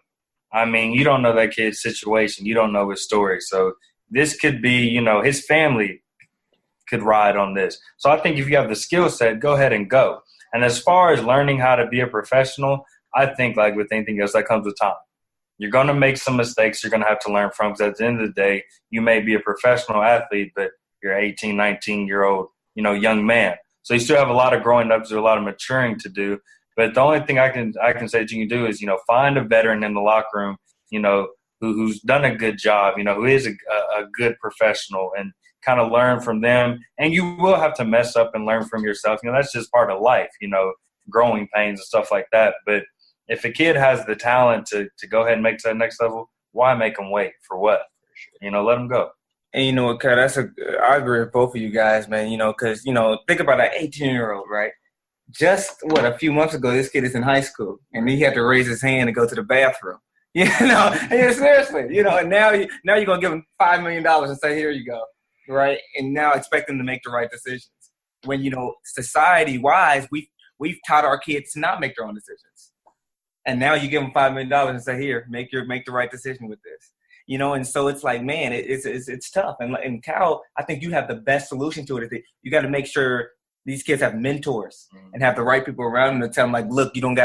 I mean, you don't know that kid's situation. You don't know his story. So this could be, you know, his family could ride on this. So I think if you have the skill set, go ahead and go. And as far as learning how to be a professional, I think like with anything else, that comes with time. You're going to make some mistakes you're going to have to learn from, because at the end of the day, you may be a professional athlete, but you're an 18, 19-year-old, you know, young man. So you still have a lot of growing up, there's a lot of maturing to do. But the only thing I can say that you can do is, you know, find a veteran in the locker room, you know, who's done a good job, you know, who is a good professional, and kind of learn from them. And you will have to mess up and learn from yourself. That's just part of life, growing pains and stuff like that. But if a kid has the talent to go ahead and make to that next level, why make them wait for what? Let them go. And you know what, Kat, I agree with both of you guys, man, because, think about that 18-year-old, right? Just, a few months ago, this kid is in high school, and he had to raise his hand and go to the bathroom. Seriously, and now you're going to give him $5 million and say, here you go, right? And now expect them to make the right decisions. When, society-wise, we've taught our kids to not make their own decisions. And now you give them $5 million and say, here, make the right decision with this. And so it's like, man, it's tough. And Kyle, I think you have the best solution to it. You got to make sure these kids have mentors and have the right people around them to tell them, like, look, you don't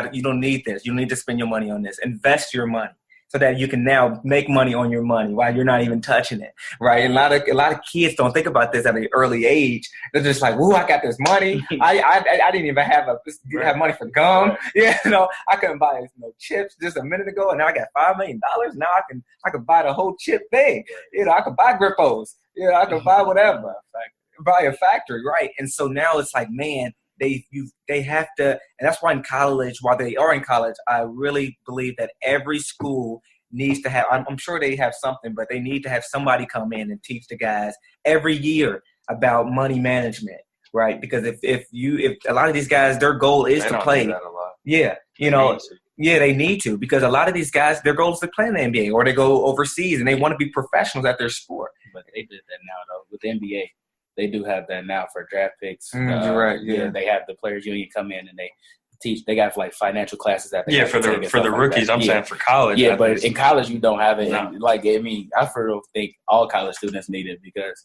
need this. You don't need to spend your money on this. Invest your money so that you can now make money on your money while you're not even touching it, right? And a lot of kids don't think about this at an early age. They're just like, "Ooh, I got this money. I didn't even have money for gum. I couldn't buy chips just a minute ago, and now I got $5 million. Now I can buy the whole chip thing. I could buy Grippos. I could buy whatever, buy a factory, right? And so now it's like, man, they have to, and that's why while they are in college, I really believe that every school needs to have, I'm sure they have something, but they need to have somebody come in and teach the guys every year about money management, right? Because if a lot of these guys, their goal is to play. Do that a lot. Yeah, they need to, because a lot of these guys, their goal is to play in the NBA or they go overseas and they want to be professionals at their sport. But they did that now, though, with the NBA. They do have that now for draft picks. You're right. Yeah, they have the players union come in and they teach. They got like financial classes that. They for the rookies. I'm saying for college. Yeah, but in college you don't have it. No. And I think all college students need it because,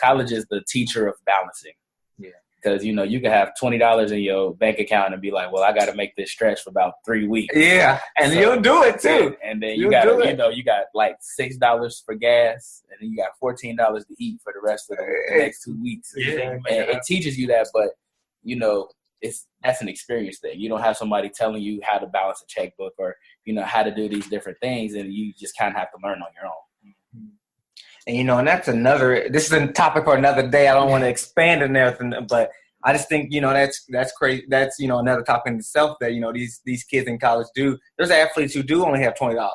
college is the teacher of balancing. Yeah. Because you can have $20 in your bank account and be like, well, I got to make this stretch for about 3 weeks. Yeah, and you'll do it too. And then you got you got like $6 for gas, and then you got $14 to eat for the rest of the next 2 weeks. Yeah, and it teaches you that, but that's an experience thing. You don't have somebody telling you how to balance a checkbook or how to do these different things, and you just kind of have to learn on your own. And, and that's this is a topic for another day. I don't want to expand on everything, but I just think, that's crazy. That's, another topic in itself that, these kids in college do. There's athletes who do only have $20.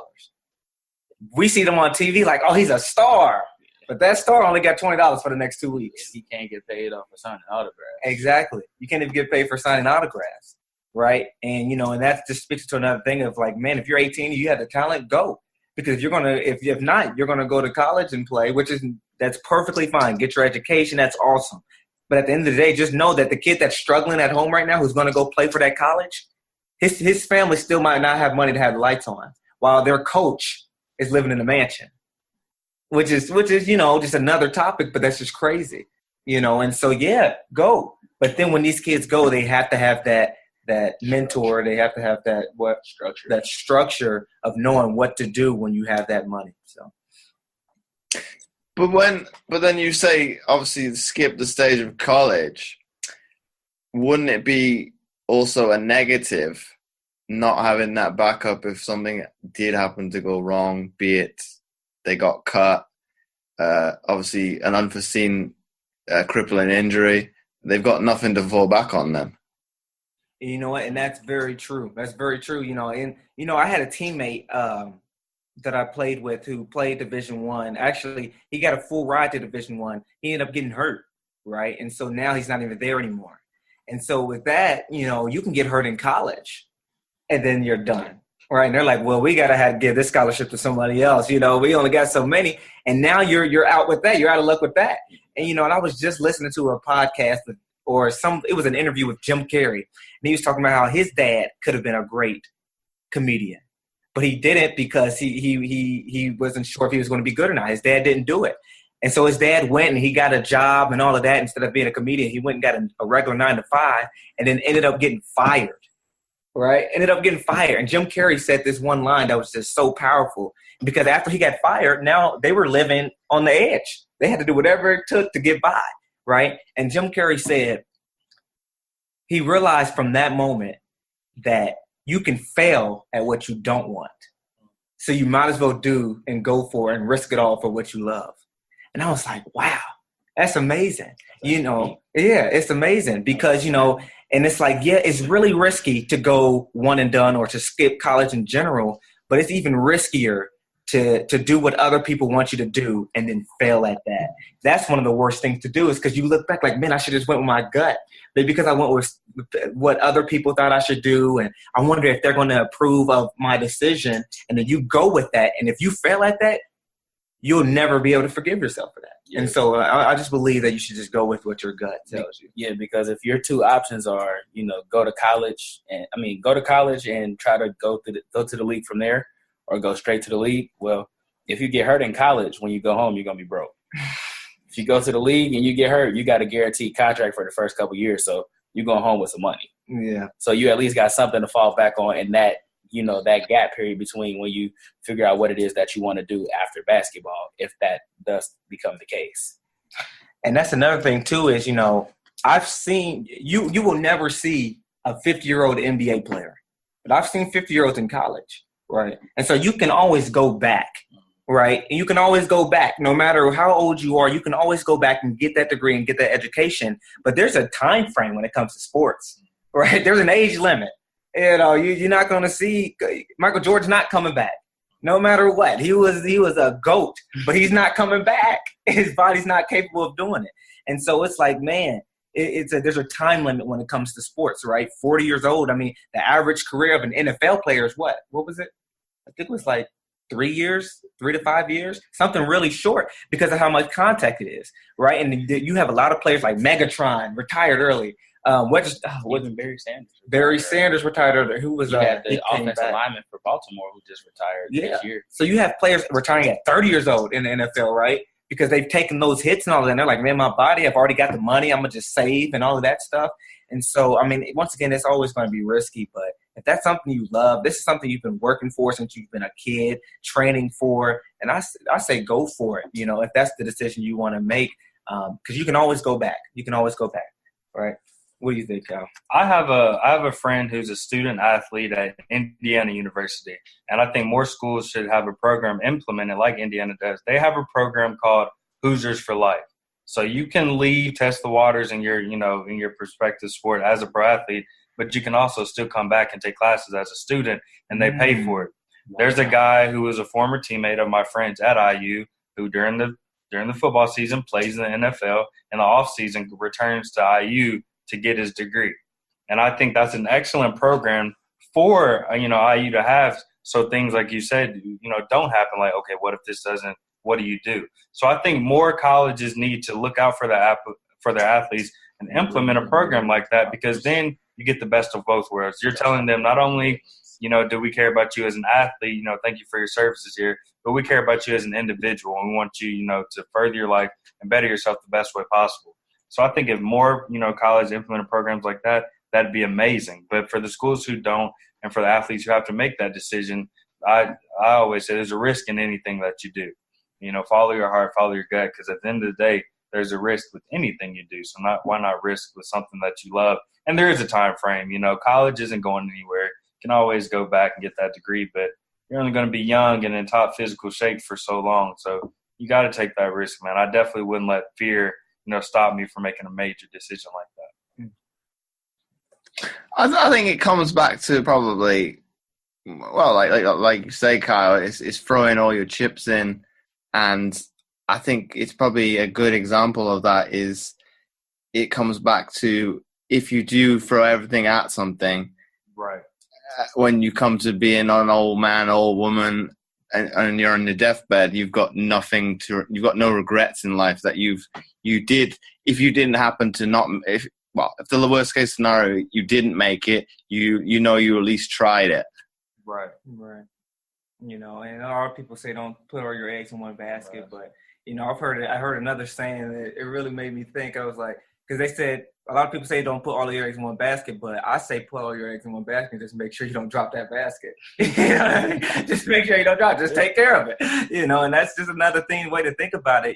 We see them on TV like, oh, he's a star. But that star only got $20 for the next 2 weeks. He can't get paid off for signing autographs. Exactly. You can't even get paid for signing autographs, right? And, and that just speaks to another thing of like, man, if you're 18, you have the talent, go. Because if not, you're going to go to college and play, that's perfectly fine. Get your education. That's awesome. But at the end of the day, just know that the kid that's struggling at home right now who's going to go play for that college, his family still might not have money to have the lights on while their coach is living in a mansion, which is just another topic, but that's just crazy, And so, yeah, go. But then when these kids go, they have to have that mentor. They have to have that structure of knowing what to do when you have that money. So. But then you say, obviously, skip the stage of college. Wouldn't it be also a negative not having that backup if something did happen to go wrong, be it they got cut, obviously an unforeseen crippling injury? They've got nothing to fall back on then. You know what? And that's very true. That's very true. And I had a teammate that I played with who played Division I. Actually, he got a full ride to Division I. He ended up getting hurt, right? And so now he's not even there anymore. And so with that, you can get hurt in college, and then you're done, right? And they're like, well, we got to give this scholarship to somebody else. We only got so many. And now you're out with that. You're out of luck with that. And, and I was just listening to a podcast it was an interview with Jim Carrey. And he was talking about how his dad could have been a great comedian. But he didn't because he wasn't sure if he was going to be good or not. His dad didn't do it. And so his dad went and he got a job and all of that. Instead of being a comedian, he went and got a regular 9-to-5 and then ended up getting fired, right? And Jim Carrey said this one line that was just so powerful because after he got fired, now they were living on the edge. They had to do whatever it took to get by, right? And Jim Carrey said he realized from that moment that you can fail at what you don't want. So you might as well do and go for and risk it all for what you love. And I was like, wow, that's amazing. It's amazing because, and it's like, yeah, it's really risky to go one and done or to skip college in general, but it's even riskier to do what other people want you to do and then fail at that. That's one of the worst things to do is because you look back like, man, I should have just went with my gut. But because I went with what other people thought I should do, and I wonder if they're going to approve of my decision, and then you go with that. And if you fail at that, you'll never be able to forgive yourself for that. Yeah. And so I just believe that you should just go with what your gut tells you. Yeah, because if your two options are, go to college and try to go to the league from there, or go straight to the league. Well, if you get hurt in college, when you go home, you're going to be broke. If you go to the league and you get hurt, you got a guaranteed contract for the first couple of years. So you're going home with some money. Yeah. So you at least got something to fall back on in that, that gap period between when you figure out what it is that you want to do after basketball, if that does become the case. And that's another thing too is, I've seen you will never see a 50-year-old NBA player, but I've seen 50-year-olds in college. Right. And so you can always go back. Right. And you can always go back no matter how old you are. You can always go back and get that degree and get that education. But there's a time frame when it comes to sports. Right. There's an age limit. You're not going to see Michael Jordan's not coming back no matter what. He was a GOAT, but he's not coming back. His body's not capable of doing it. And so it's like, man, there's a time limit when it comes to sports, right? 40 years old. I mean, the average career of an NFL player is what? What was it? I think it was like 3 to 5 years, something really short because of how much contact it is, right? And you have a lot of players like Megatron retired early. Wasn't Barry Sanders? Barry Sanders retired early. Who was the offensive lineman for Baltimore who just retired this year. So you have players retiring at 30 years old in the NFL, right? Because they've taken those hits and all that. And they're like, man, my body, I've already got the money. I'm going to just save and all of that stuff. And so, I mean, once again, it's always going to be risky. But if that's something you love, this is something you've been working for since you've been a kid, training for. And I say go for it, if that's the decision you want to make. Because you can always go back. Right? What do you think, Kyle? I have a friend who's a student athlete at Indiana University, and I think more schools should have a program implemented like Indiana does. They have a program called Hoosiers for Life. So you can leave, test the waters in your prospective sport as a pro athlete, but you can also still come back and take classes as a student, and they pay for it. Wow. There's a guy who was a former teammate of my friends at IU who during the football season plays in the NFL, and the off season returns to IU to get his degree. And I think that's an excellent program for, IU to have. So things like you said, don't happen like, okay, what if this doesn't, what do you do? So I think more colleges need to look out for their athletes and implement a program like that, because then you get the best of both worlds. You're telling them not only, do we care about you as an athlete, thank you for your services here, but we care about you as an individual, and we want you, to further your life and better yourself the best way possible. So I think if more, colleges implement programs like that, that'd be amazing. But for the schools who don't, and for the athletes who have to make that decision, I always say there's a risk in anything that you do. Follow your heart, follow your gut, because at the end of the day, there's a risk with anything you do. So why not risk with something that you love? And there is a time frame. College isn't going anywhere. You can always go back and get that degree, but you're only going to be young and in top physical shape for so long. So you got to take that risk, man. I definitely wouldn't let fear stop me from making a major decision like that. I think it comes back to probably, well, like you say, Kyle, it's throwing all your chips in, and I think it's probably a good example of that is it comes back to if you do throw everything at something, right? When you come to being an old man, old woman, and you're on your deathbed, you've got no regrets in life that you did. If you didn't happen to if the worst case scenario, you didn't make it, you at least tried it. Right. And a lot of people say don't put all your eggs in one basket, right. But I heard another saying that it really made me think. I was like, because they said a lot of people say don't put all your eggs in one basket, but I say put all your eggs in one basket and just make sure you don't drop that basket. Just make sure you don't drop it. Just take care of it. And that's just another way to think about it,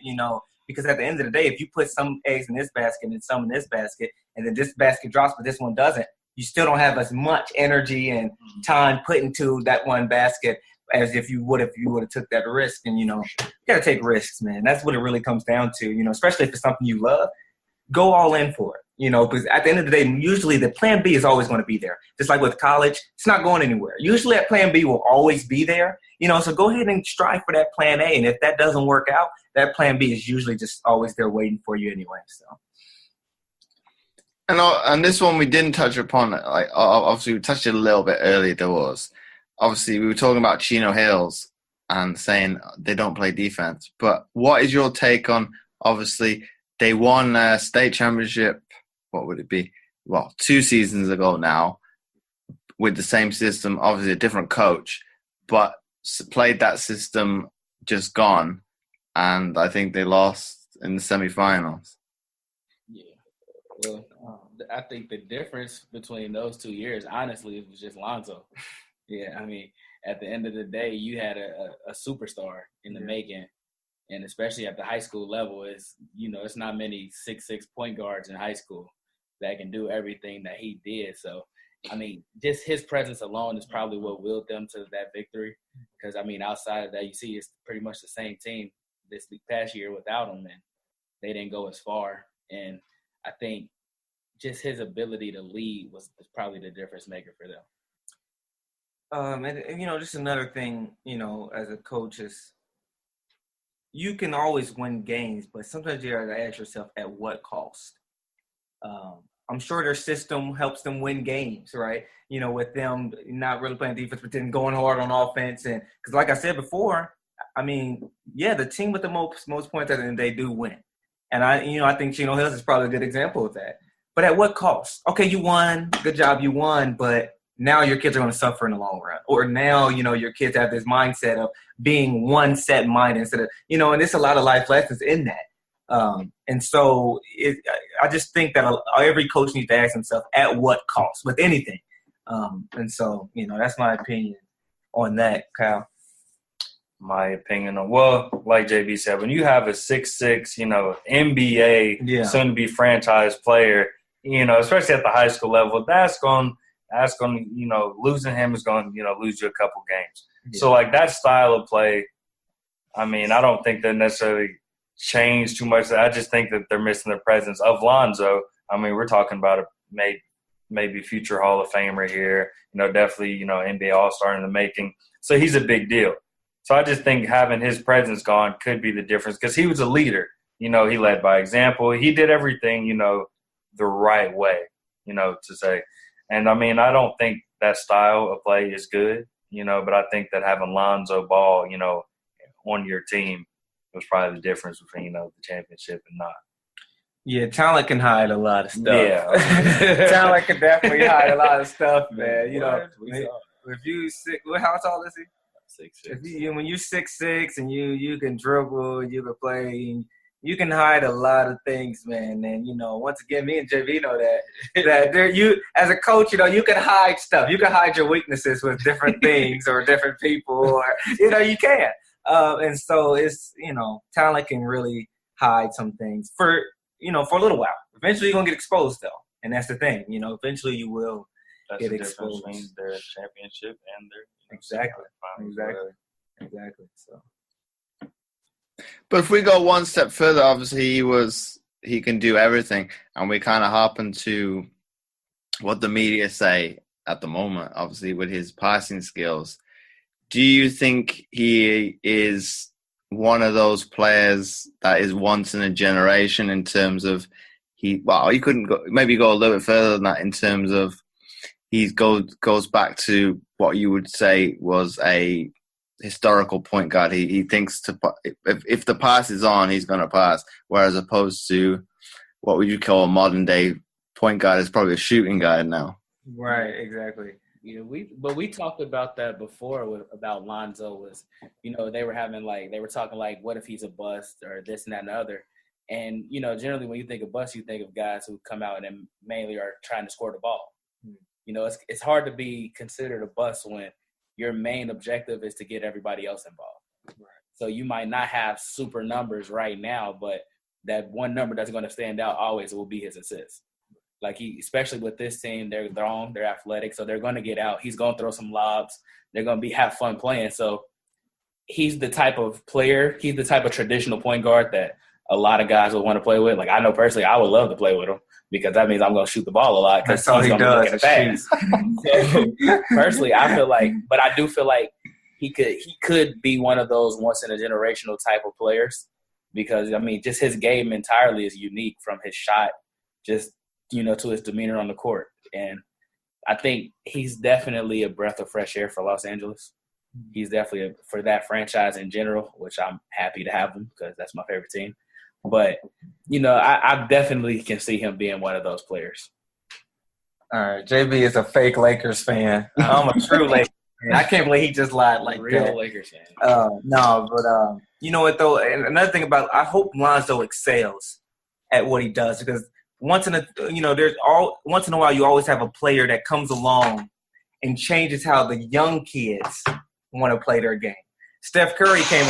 because at the end of the day, if you put some eggs in this basket and some in this basket, and then this basket drops but this one doesn't, you still don't have as much energy and time put into that one basket as if you would have took that risk. And, you know, you got to take risks, man. That's what it really comes down to, you know, especially if it's something you love. Go all in for it, you know, because at the end of the day, usually the plan B is always going to be there. Just like with college, it's not going anywhere. Usually that plan B will always be there, you know, so go ahead and strive for that plan A. And if that doesn't work out, that plan B is usually just always there waiting for you anyway. So. And this one we didn't touch upon, like obviously we touched it a little bit earlier. Obviously we were talking about Chino Hills and saying they don't play defense. But what is your take on, obviously, they won a state championship, what would it be? Well, 2 seasons ago now with the same system, obviously a different coach, but played that system just gone. And I think they lost in the semifinals. Yeah. Well, I think the difference between those 2 years, honestly, it was just Lonzo. Yeah, I mean, at the end of the day, you had a superstar in the making. And especially at the high school level, it's not many 6'6" point guards in high school that can do everything that he did. So, I mean, just his presence alone is probably what willed them to that victory. Because, I mean, outside of that, you see it's pretty much the same team this past year without him, and they didn't go as far. And I think just his ability to lead was probably the difference maker for them. And you know, just another thing, you know, as a coach is, you can always win games, but sometimes you have to ask yourself, at what cost? I'm sure their system helps them win games, right? You know, with them not really playing defense, but then going hard on offense. And because like I said before, I mean, yeah, the team with the most points, and they do win. And I think Chino Hills is probably a good example of that. But at what cost? Okay, you won. Good job, you won. But now your kids are going to suffer in the long run. Or now, you know, your kids have this mindset of being one set mind instead of, you know, and there's a lot of life lessons in that. And so I just think that every coach needs to ask himself, at what cost with anything? And so, you know, that's my opinion on that, Kyle. My opinion on, well, like JB said, when you have a 6'6", you know, NBA, soon-to-be franchise player, you know, especially at the high school level, that's going, you know, losing him is going to, you know, lose you a couple games. Yeah. So, like, that style of play, I mean, I don't think they necessarily changed too much. I just think that they're missing the presence of Lonzo. I mean, we're talking about a maybe future Hall of Famer here, you know, definitely, you know, NBA All-Star in the making. So he's a big deal. So I just think having his presence gone could be the difference because he was a leader. You know, he led by example. He did everything, you know, the right way, you know, to say. And, I mean, I don't think that style of play is good, you know, but I think that having Lonzo Ball, you know, on your team was probably the difference between, you know, the championship and not. Yeah, talent can hide a lot of stuff. Yeah. Talent can definitely hide a lot of stuff, man. You know, if you how tall is he? 6'6". When you're 6'6" and you can dribble, you can play, you can hide a lot of things, man. And, you know, once again, me and JV know that you, as a coach, you know, you can hide stuff. You can hide your weaknesses with different things or different people, or, you know, you can. And so it's, you know, talent can really hide some things for a little while. Eventually you're going to get exposed, though. And that's the thing. You know, eventually you will get exposed. Between their championship and their Exactly. So. But if we go one step further, obviously he can do everything, and we kind of happen to what the media say at the moment, obviously with his passing skills. Do you think he is one of those players that is once in a generation in terms of he couldn't go a little bit further than that in terms of he goes back to what you would say was a historical point guard. He thinks if the pass is on, he's going to pass, whereas opposed to what would you call a modern day point guard is probably a shooting guard now. Right, exactly. Yeah, we talked about that before about Lonzo was, you know, they were talking like, what if he's a bust or this and that and the other. And, you know, generally when you think of bust, you think of guys who come out and mainly are trying to score the ball. You know, it's hard to be considered a bust when your main objective is to get everybody else involved. Right. So you might not have super numbers right now, but that one number that's going to stand out always will be his assists. Like especially with this team, they're long, they're athletic, so they're going to get out. He's going to throw some lobs. They're going to have fun playing. So he's the type of player. He's the type of traditional point guard that a lot of guys would want to play with. Like I know personally, I would love to play with him because that means I'm going to shoot the ball a lot because he's going to be looking at pass. So personally, I feel like, but I do feel like he could be one of those once in a generational type of players because I mean, just his game entirely is unique from his shot, just to his demeanor on the court. And I think he's definitely a breath of fresh air for Los Angeles. He's definitely for that franchise in general, which I'm happy to have him because that's my favorite team. But, I definitely can see him being one of those players. All right, JB is a fake Lakers fan. I'm a true Lakers fan. I can't believe he just lied like Real that. Lakers fan. No, but you know what though? And another thing I hope Lonzo excels at what he does because once in a while you always have a player that comes along and changes how the young kids want to play their game. Steph Curry came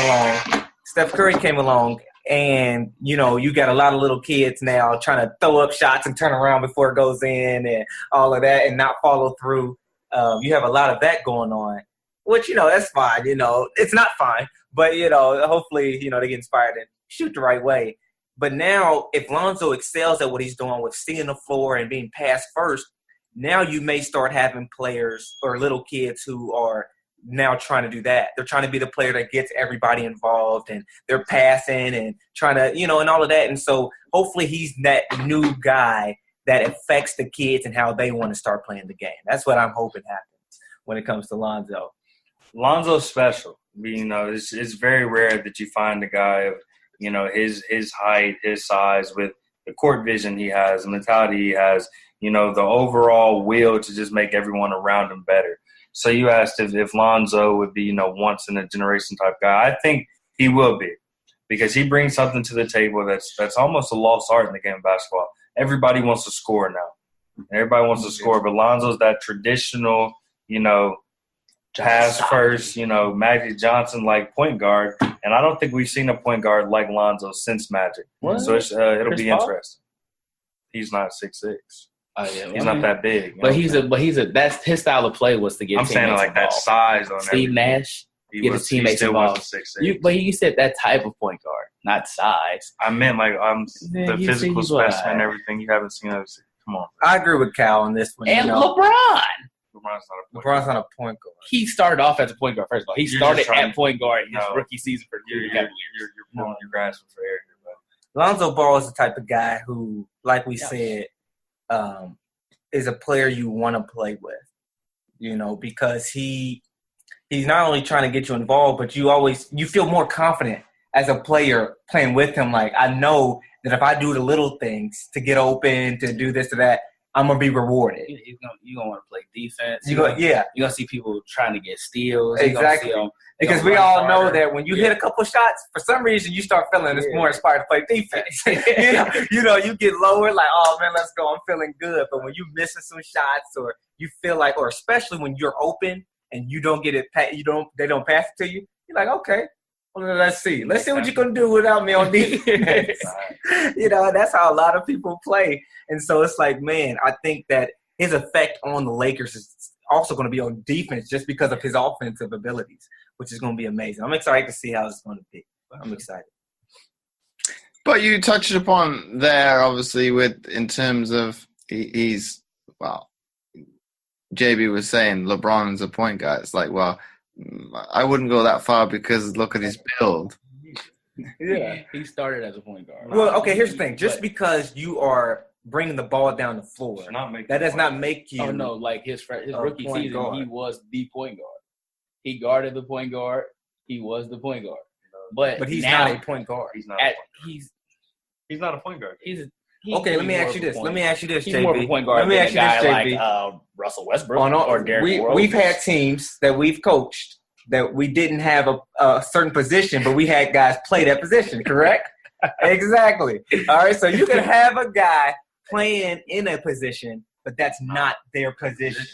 along and, you got a lot of little kids now trying to throw up shots and turn around before it goes in and all of that and not follow through. You have a lot of that going on, which, that's fine. It's not fine, but, hopefully, they get inspired and shoot the right way. But now if Lonzo excels at what he's doing with seeing the floor and being passed first, now you may start having players or little kids who are now trying to do that. They're trying to be the player that gets everybody involved and they're passing and trying to, and all of that. And so hopefully he's that new guy that affects the kids and how they want to start playing the game. That's what I'm hoping happens when it comes to Lonzo. Lonzo's special. It's very rare that you find a guy of, his height, his size, with the court vision he has, the mentality he has, the overall will to just make everyone around him better. So you asked if Lonzo would be, once in a generation type guy. I think he will be because he brings something to the table that's almost a lost art in the game of basketball. Everybody wants to score now. Everybody wants to score, but Lonzo's that traditional, pass first, Magic Johnson-like point guard. And I don't think we've seen a point guard like Lonzo since Magic. What? So it'll be Paul? interesting. He's not 6'6". Oh, yeah. He's not that big. But that's his style of play was to get I'm teammates saying like that involved. size on Steve Nash, get his teammates involved. But you said that type of point guard, not size. I meant like the physical specimen and everything. You haven't seen us. Come on. I agree with Cal on this one. And LeBron. LeBron's not a point guard. He started off as a point guard, first of all. He started at point guard in his rookie season for the Cleveland Cavaliers. You're pulling your grasping for air here, but Lonzo Ball is the type of guy who, like we said, is a player you want to play with, because he's not only trying to get you involved, but you feel more confident as a player playing with him. Like, I know that if I do the little things to get open, to do this, to that, I'm going to be rewarded. You're going to want to play defense. You're going to see people trying to get steals. Exactly. Because we all know that when you hit a couple shots, for some reason you start feeling more inspired to play defense. You get lower, like, oh man, let's go. I'm feeling good. But when you're missing some shots, or you feel like, or especially when you're open and you don't get it, they don't pass it to you. You're like, okay, well, let's see what you're gonna do without me on defense. That's how a lot of people play. And so it's like, man, I think that his effect on the Lakers is also going to be on defense just because of his offensive abilities, which is going to be amazing. I'm excited to see how it's going to be. I'm excited. But you touched upon there, obviously, in terms of JB was saying LeBron's a point guard. It's like, well, I wouldn't go that far because look at his build. Yeah, he started as a point guard. Well, okay, here's the thing. Just because you are bringing the ball down the floor, that does not make you. Oh no, like his rookie season, guard. He was the point guard. He guarded the point guard. He was the point guard. But he's now, not a point guard. He's not a point guard. Okay, let me ask you this. He's JB. more of a point guard than a guy like Russell Westbrook or Derrick Rose. We've had teams that we've coached that we didn't have a certain position, but we had guys play that position, correct? Exactly. All right, so you can have a guy playing in a position, but that's not their position,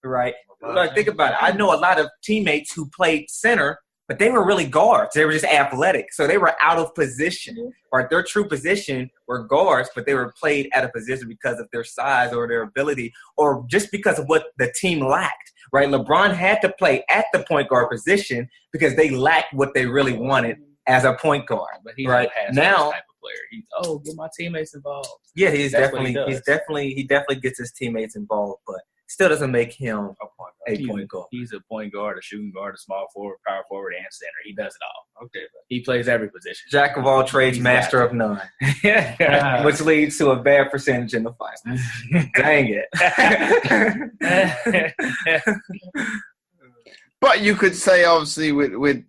right? Like, think about it. I know a lot of teammates who played center but they were really guards. They were just athletic. So they were out of position. Or their true position were guards, but they were played out of position because of their size or their ability or just because of what the team lacked, right? LeBron had to play at the point guard position because they lacked what they really wanted as a point guard. But he's right a now, type of player. He's get my teammates involved. Yeah, he definitely gets his teammates involved, but still doesn't make him a point guard. He's a point guard, a shooting guard, a small forward, power forward, and center. He does it all. Okay, he plays every position. Jack of all trades, master of none. Which leads to a bad percentage in the finals. Dang it. But you could say, obviously, with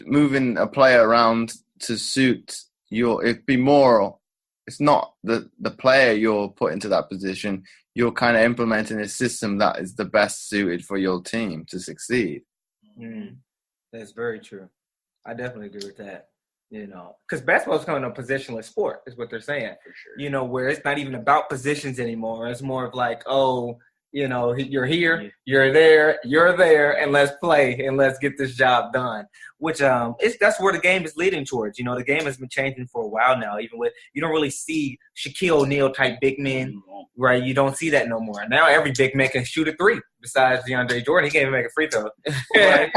moving a player around to suit it'd be more. It's not the player you're put into that position. You're kind of implementing a system that is the best suited for your team to succeed. That's very true. I definitely agree with that. Because basketball is kind of a positionless sport, is what they're saying. For sure. Where it's not even about positions anymore. It's more of like, you're here, you're there, and let's play and let's get this job done. Which that's where the game is leading towards. The game has been changing for a while now. Even with you don't really see Shaquille O'Neal type big men, right? You don't see that no more. Now every big man can shoot a three. Besides DeAndre Jordan, he can't even make a free throw. Right?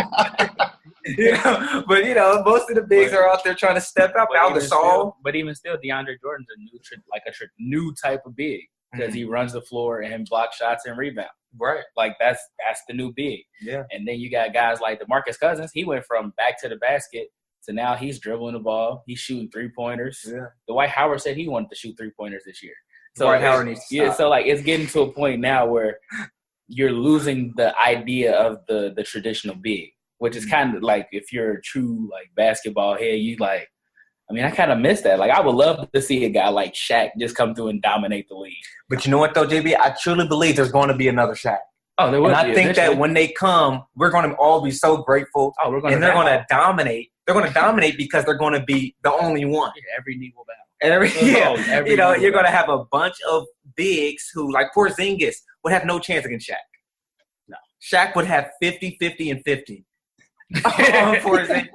But most of the bigs are out there trying to step up. Al Gasol, but even still, DeAndre Jordan's a new type of big. Because he runs the floor and block shots and rebound. Right. Like, that's the new big. Yeah. And then you got guys like DeMarcus Cousins. He went from back to the basket to now he's dribbling the ball. He's shooting three-pointers. Yeah. Dwight Howard said he wanted to shoot three-pointers this year. So Dwight Howard needs to stop. So, it's getting to a point now where you're losing the idea of the traditional big, which is kind of like if you're a true, basketball head, I kind of miss that. I would love to see a guy like Shaq just come through and dominate the league. But you know what, though, JB? I truly believe there's going to be another Shaq. Oh, there will be. And I think that when they come, we're going to all be so grateful. They're going to dominate. They're going to dominate because they're going to be the only one. Yeah, every knee will bow. You're going to have a bunch of bigs who, like Porzingis, would have no chance against Shaq. No. Shaq would have 50, 50, and 50. Porzingis,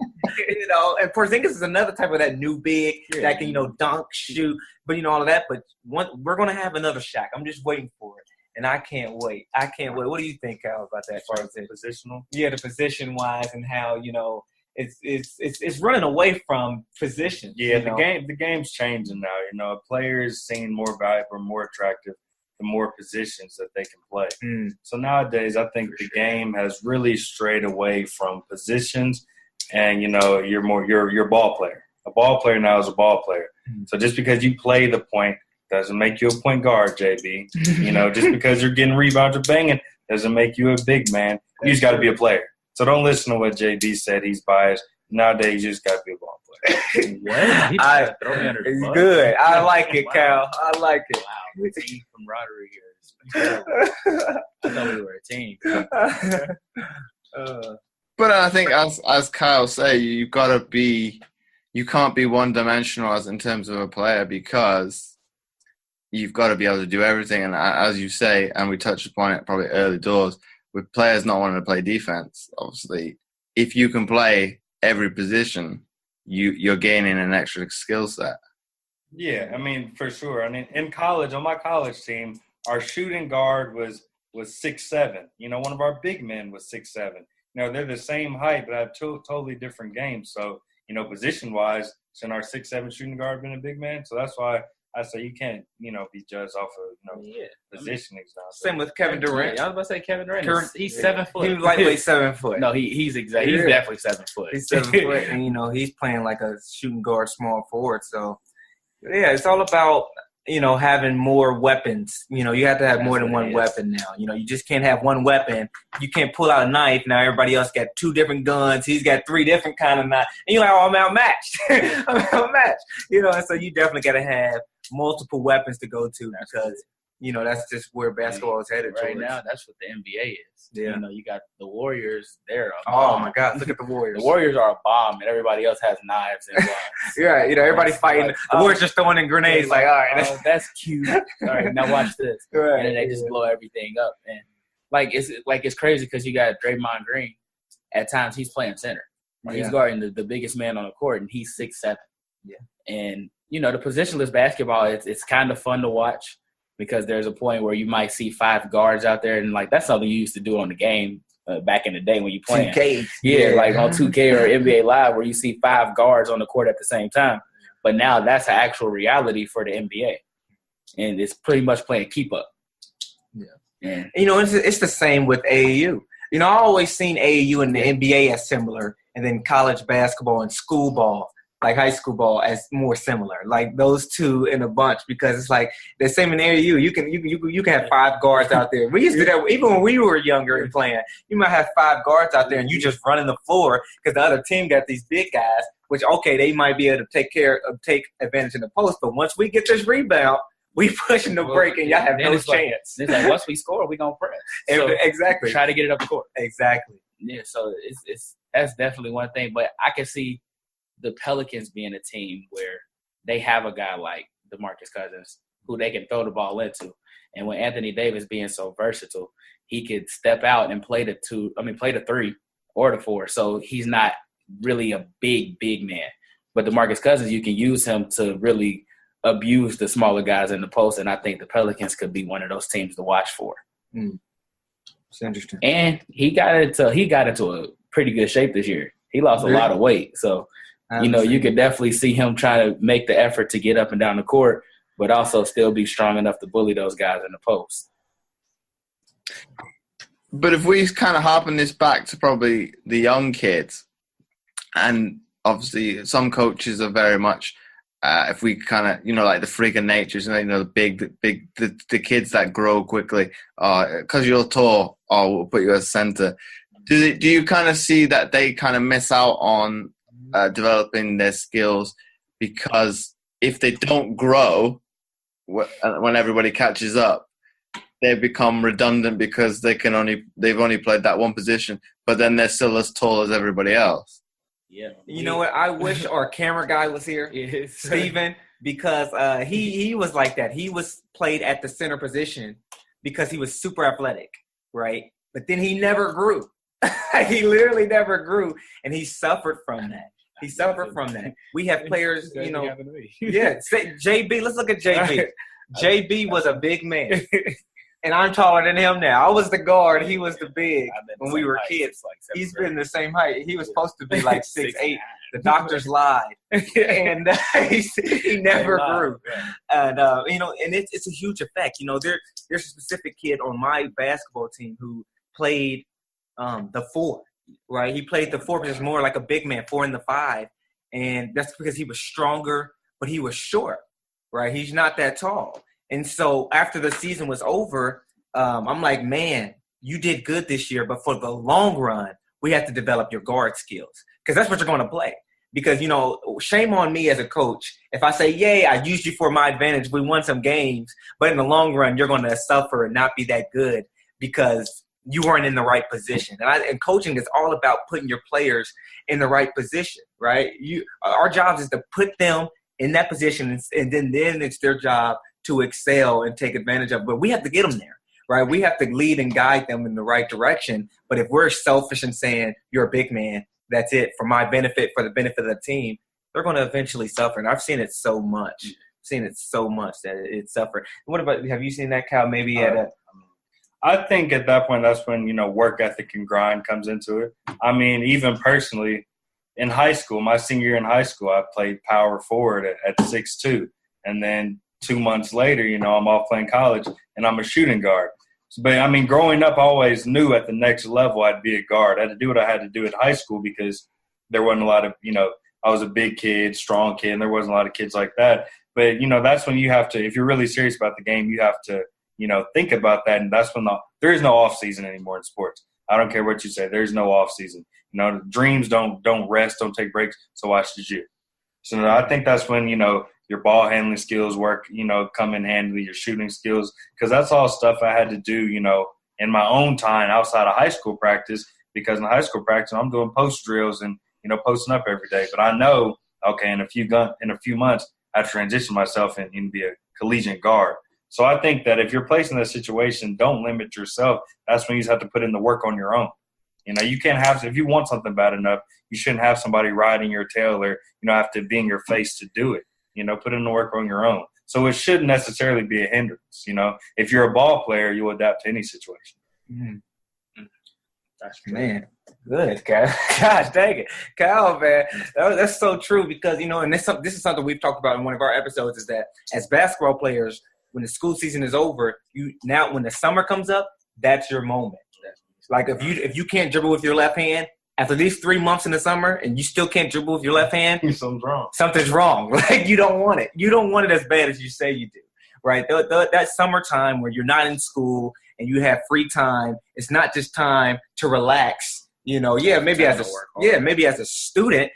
and Porzingis is another type of that new big that can, dunk, shoot, but all of that. But we're gonna have another Shaq. I'm just waiting for it, and I can't wait. What do you think, Kyle, about that? As far as the positional, the position wise, and how it's running away from position. Yeah, the game's changing now. A player is seen more valuable, more attractive. The more positions that they can play. So nowadays, I think the game has really strayed away from positions, and you're a ball player. A ball player now is a ball player. So just because you play the point doesn't make you a point guard, JB. Just because you're getting rebounds or banging doesn't make you a big man. You just got to be a player. So don't listen to what JB said. He's biased. Nowadays, you just got to be a ball player. What? Throw me under the bus. Good. I like it, Kyle. I like it. Wow. Team camaraderie here. I thought we were a team. But I think, as Kyle say, you can't be one-dimensional as in terms of a player because you've got to be able to do everything. And as you say, and we touched upon it probably early doors, with players not wanting to play defense, obviously, if you can play every position, you're gaining an extra skill set. Yeah, for sure. In college, on my college team, our shooting guard was 6'7". One of our big men was 6'7". They're the same height, but have totally different games. So, position-wise, shouldn't our 6'7" shooting guard been a big man? So that's why I say you can't, be judged off of, positioning. Same with Kevin Durant. I was about to say Kevin Durant. He's 7 foot. He's lightweight 7 foot. No, he's definitely 7 foot. He's 7 foot, and he's playing like a shooting guard, small forward. So, yeah, it's all about having more weapons. You have to have more than one weapon now. You just can't have one weapon. You can't pull out a knife. Now everybody else got 2 different guns. He's got 3 different kind of knives. And you're like, oh, I'm outmatched. I'm outmatched. And so you definitely got to have multiple weapons to go to because, that's just where basketball is headed right towards. now. That's what the NBA is. Yeah. You got the Warriors. They're a oh, bomb. my God. Look at the Warriors. The Warriors are a bomb, and everybody else has knives and guns. Yeah, everybody's fighting. The Warriors just throwing in grenades like, all right. Oh, that's cute. All right, now watch this. Right. And then they just blow everything up. And, it's crazy because you got Draymond Green. At times, he's playing center. He's guarding the biggest man on the court, and he's 6'7". Yeah. And, you know, the positionless basketball, it's kind of fun to watch because there's a point where you might see 5 guards out there, and, like, that's something you used to do on the game back in the day when you playing. 2K. Yeah, like on 2K or NBA Live where you see 5 guards on the court at the same time. But now that's an actual reality for the NBA. And it's pretty much playing keep up. Yeah. And, you know, it's the same with AAU. You know, I always seen AAU and the NBA as similar, and then college basketball and school ball, like high school ball, as more similar. Like those two in a bunch, because it's like the same in AAU. You can have 5 guards out there. We used to do that even when we were younger and playing. You might have 5 guards out there, and you just running the floor because the other team got these big guys. Which they might be able to take advantage in the post, but once we get this rebound, we pushing the break, and y'all have no chance. It's like once we score, we gonna press. So exactly. Try to get it up the court. Exactly. Yeah. So that's definitely one thing. But I can see the Pelicans being a team where they have a guy like DeMarcus Cousins who they can throw the ball into, and with Anthony Davis being so versatile, he could step out and play the 3 or the 4. So he's not really a big man. But DeMarcus Cousins, you can use him to really abuse the smaller guys in the post, and I think the Pelicans could be one of those teams to watch for. It's interesting. And he got into a pretty good shape this year. He lost a lot of weight, so you know you could definitely see him trying to make the effort to get up and down the court, but also still be strong enough to bully those guys in the post. But if we kind of harpen this back to probably the young kids, and obviously some coaches are very much, if we kind of, you know, like the freak of natures, you know, the kids that grow quickly, because you're tall, we'll put you as center. Do you kind of see that they kind of miss out on developing their skills because if they don't grow when everybody catches up, they become redundant because they've only played that one position, but then they're still as tall as everybody else. Yeah. You know what? I wish our camera guy was here, Steven, because he was like that. He was played at the center position because he was super athletic, right? But then he never grew. He literally never grew, and he suffered from that. We have players, you know. Yeah, JB. Let's look at JB. JB was a big man. And I'm taller than him now. I was the guard. He was the big when we were kids. He's been the same height. He was supposed to be like 6'8". The doctors lied. And he never grew. And, you know, and it's a huge effect. You know, there's a specific kid on my basketball team who played the 4, right? He played the 4 position more like a big man, 4 and the 5. And that's because he was stronger, but he was short, right? He's not that tall. And so after the season was over, I'm like, man, you did good this year, but for the long run, we have to develop your guard skills because that's what you're going to play. Because, you know, shame on me as a coach if I say, yay, I used you for my advantage. We won some games, but in the long run, you're going to suffer and not be that good because you weren't in the right position. And coaching is all about putting your players in the right position, right? Our job is to put them in that position, and then it's their job to excel and take advantage of. But we have to get them there, right? We have to lead and guide them in the right direction. But if we're selfish and saying, you're a big man, that's it, for my benefit, for the benefit of the team, they're going to eventually suffer. And I've seen it so much. That it's suffered. What about, have you seen that, Kyle, maybe I think at that point, that's when, you know, work ethic and grind comes into it. I mean, even personally, in high school, my senior year in high school, I played power forward at 6'2". And then 2 months later, you know, I'm off playing college and I'm a shooting guard. But, I mean, growing up, I always knew at the next level I'd be a guard. I had to do what I had to do at high school because there wasn't a lot of, you know, I was a big kid, strong kid, and there wasn't a lot of kids like that. But, you know, that's when you have to, if you're really serious about the game, you have to, you know, think about that. And that's when there is no off season anymore in sports. I don't care what you say. There's no off season. You know, dreams don't rest, don't take breaks. So why should you? So I think that's when, you know, your ball handling skills work, you know, come in handy, your shooting skills, because that's all stuff I had to do, you know, in my own time outside of high school practice, because in high school practice, I'm doing post drills and, you know, posting up every day. But I know, okay, in a few months, I transition myself and be a collegiate guard. So I think that if you're placed in that situation, don't limit yourself. That's when you just have to put in the work on your own. You know, you can't have – if you want something bad enough, you shouldn't have somebody riding your tail or, have to be in your face to do it. Put in the work on your own. So it shouldn't necessarily be a hindrance. If you're a ball player, you'll adapt to any situation. Mm-hmm. That's true. Man, good, Kyle. Gosh, dang it. Kyle, man, that's so true because, and this is something we've talked about in one of our episodes is that as basketball players, when the school season is over, when the summer comes up, that's your moment. Like if you can't dribble with your left hand, after these 3 months in the summer and you still can't dribble with your left hand, something's wrong. Like you don't want it. You don't want it as bad as you say you do, right? That summertime where you're not in school and you have free time, it's not just time to relax. Maybe as a student,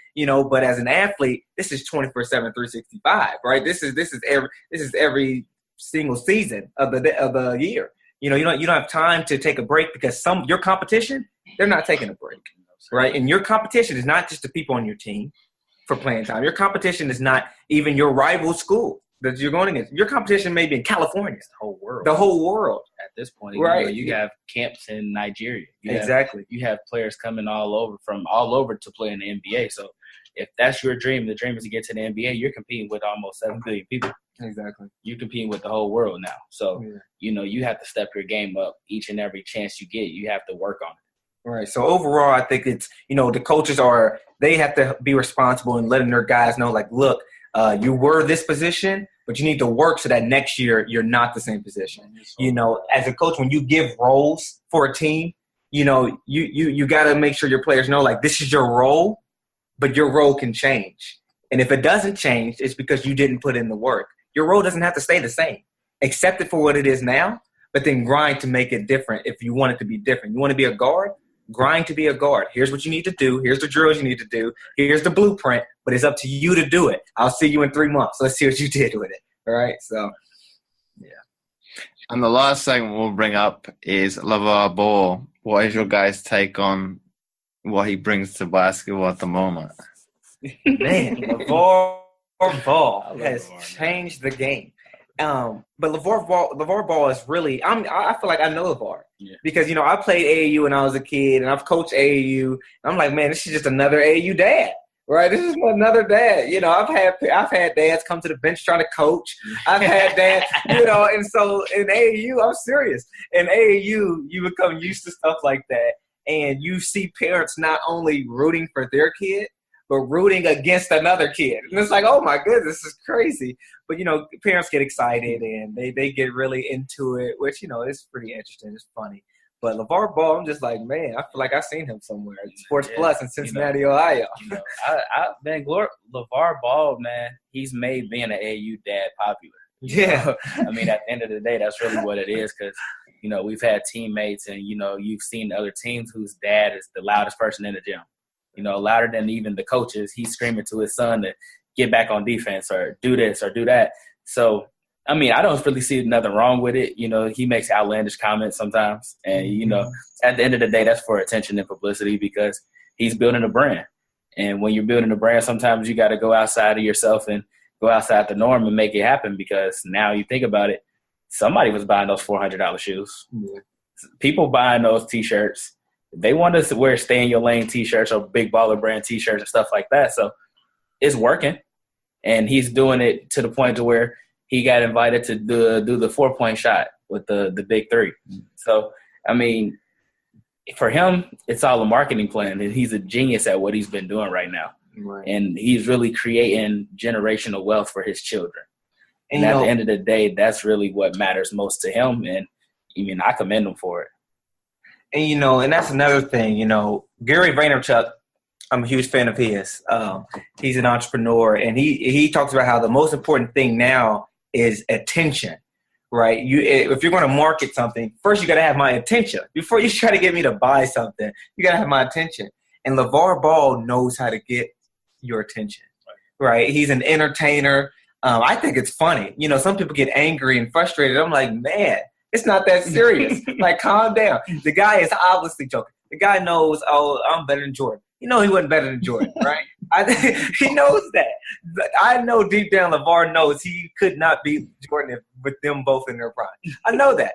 but as an athlete, this is 24/7, 365, right? This is every single season of the year. You don't have time to take a break because your competition, they're not taking a break. Right, and your competition is not just the people on your team for playing time. Your competition is not even your rival school that you're going against. Your competition may be in California. It's the whole world. The whole world. At this point, right? You have camps in Nigeria. You have players coming from all over to play in the NBA. So if that's your dream, the dream is to get to the NBA, you're competing with almost 7 billion people. Exactly. You're competing with the whole world now. So, you have to step your game up each and every chance you get. You have to work on it. Right. So overall, I think it's, the coaches they have to be responsible in letting their guys know, like, look, you were this position, but you need to work so that next year you're not the same position. As a coach, when you give roles for a team, you got to make sure your players know, like, this is your role, but your role can change. And if it doesn't change, it's because you didn't put in the work. Your role doesn't have to stay the same. Accept it for what it is now, but then grind to make it different if you want it to be different. You want to be a guard? Grind to be a guard. Here's what you need to do. Here's the drills you need to do. Here's the blueprint, but it's up to you to do it. I'll see you in 3 months. Let's see what you did with it. All right? So, yeah. And the last segment we'll bring up is LeVar Ball. What is your guys' take on what he brings to basketball at the moment? Man, LeVar Ball has changed the game. But LeVar Ball is really I feel like I know LeVar because I played AAU when I was a kid and I've coached AAU and I'm like, man, this is just another AAU dad, right? This is another dad. I've had dads come to the bench trying to coach. I've had dads, and so in AAU, I'm serious. In AAU, you become used to stuff like that, and you see parents not only rooting for their kid, but rooting against another kid. And it's like, oh my goodness, this is crazy. But, parents get excited and they get really into it, which, is pretty interesting. It's funny. But LeVar Ball, I'm just like, man, I feel like I've seen him somewhere. Sports Plus in Cincinnati, Ohio. LeVar Ball, man, he's made being an AAU dad popular. Yeah. At the end of the day, that's really what it is because, we've had teammates and, you've seen other teams whose dad is the loudest person in the gym. Louder than even the coaches. He's screaming to his son to get back on defense or do this or do that. So, I don't really see nothing wrong with it. He makes outlandish comments sometimes. And, at the end of the day, that's for attention and publicity because he's building a brand. And when you're building a brand, sometimes you got to go outside of yourself and go outside the norm and make it happen because now you think about it, somebody was buying those $400 shoes. Yeah. People buying those T-shirts. They want us to wear stay in your lane T-shirts or big baller brand T-shirts and stuff like that. So it's working. And he's doing it to the point to where he got invited to do the 4-point shot with the big three. So, for him, it's all a marketing plan. And he's a genius at what he's been doing right now. Right. And he's really creating generational wealth for his children. And at the end of the day, that's really what matters most to him. And, I commend him for it. And, and that's another thing, Gary Vaynerchuk, I'm a huge fan of his. He's an entrepreneur, and he talks about how the most important thing now is attention, right? If you're going to market something, first you got to have my attention. Before you try to get me to buy something, you got to have my attention. And LeVar Ball knows how to get your attention, right? He's an entertainer. I think it's funny. Some people get angry and frustrated. I'm like, man, it's not that serious. Like, calm down. The guy is obviously joking. The guy knows, I'm better than Jordan. He wasn't better than Jordan, right? He knows that. I know deep down LeVar knows he could not beat Jordan with them both in their prime. I know that.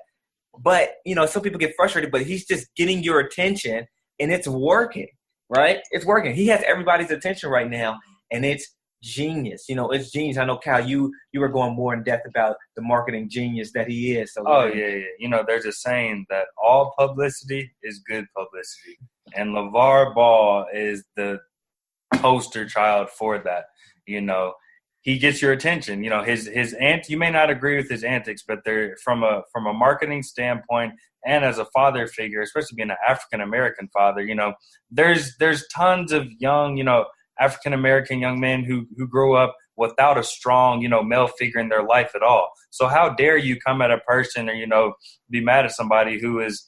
But, some people get frustrated, but he's just getting your attention and it's working, right? It's working. He has everybody's attention right now, and it's genius. It's genius. I know, Kyle, you were going more in depth about the marketing genius that he is. So yeah. There's a saying that all publicity is good publicity, and LeVar Ball is the poster child for that. He gets your attention. His you may not agree with his antics, but they're from a marketing standpoint and as a father figure, especially being an African American father. There's tons of young African American young men who grew up without a strong male figure in their life at all. So how dare you come at a person or be mad at somebody who is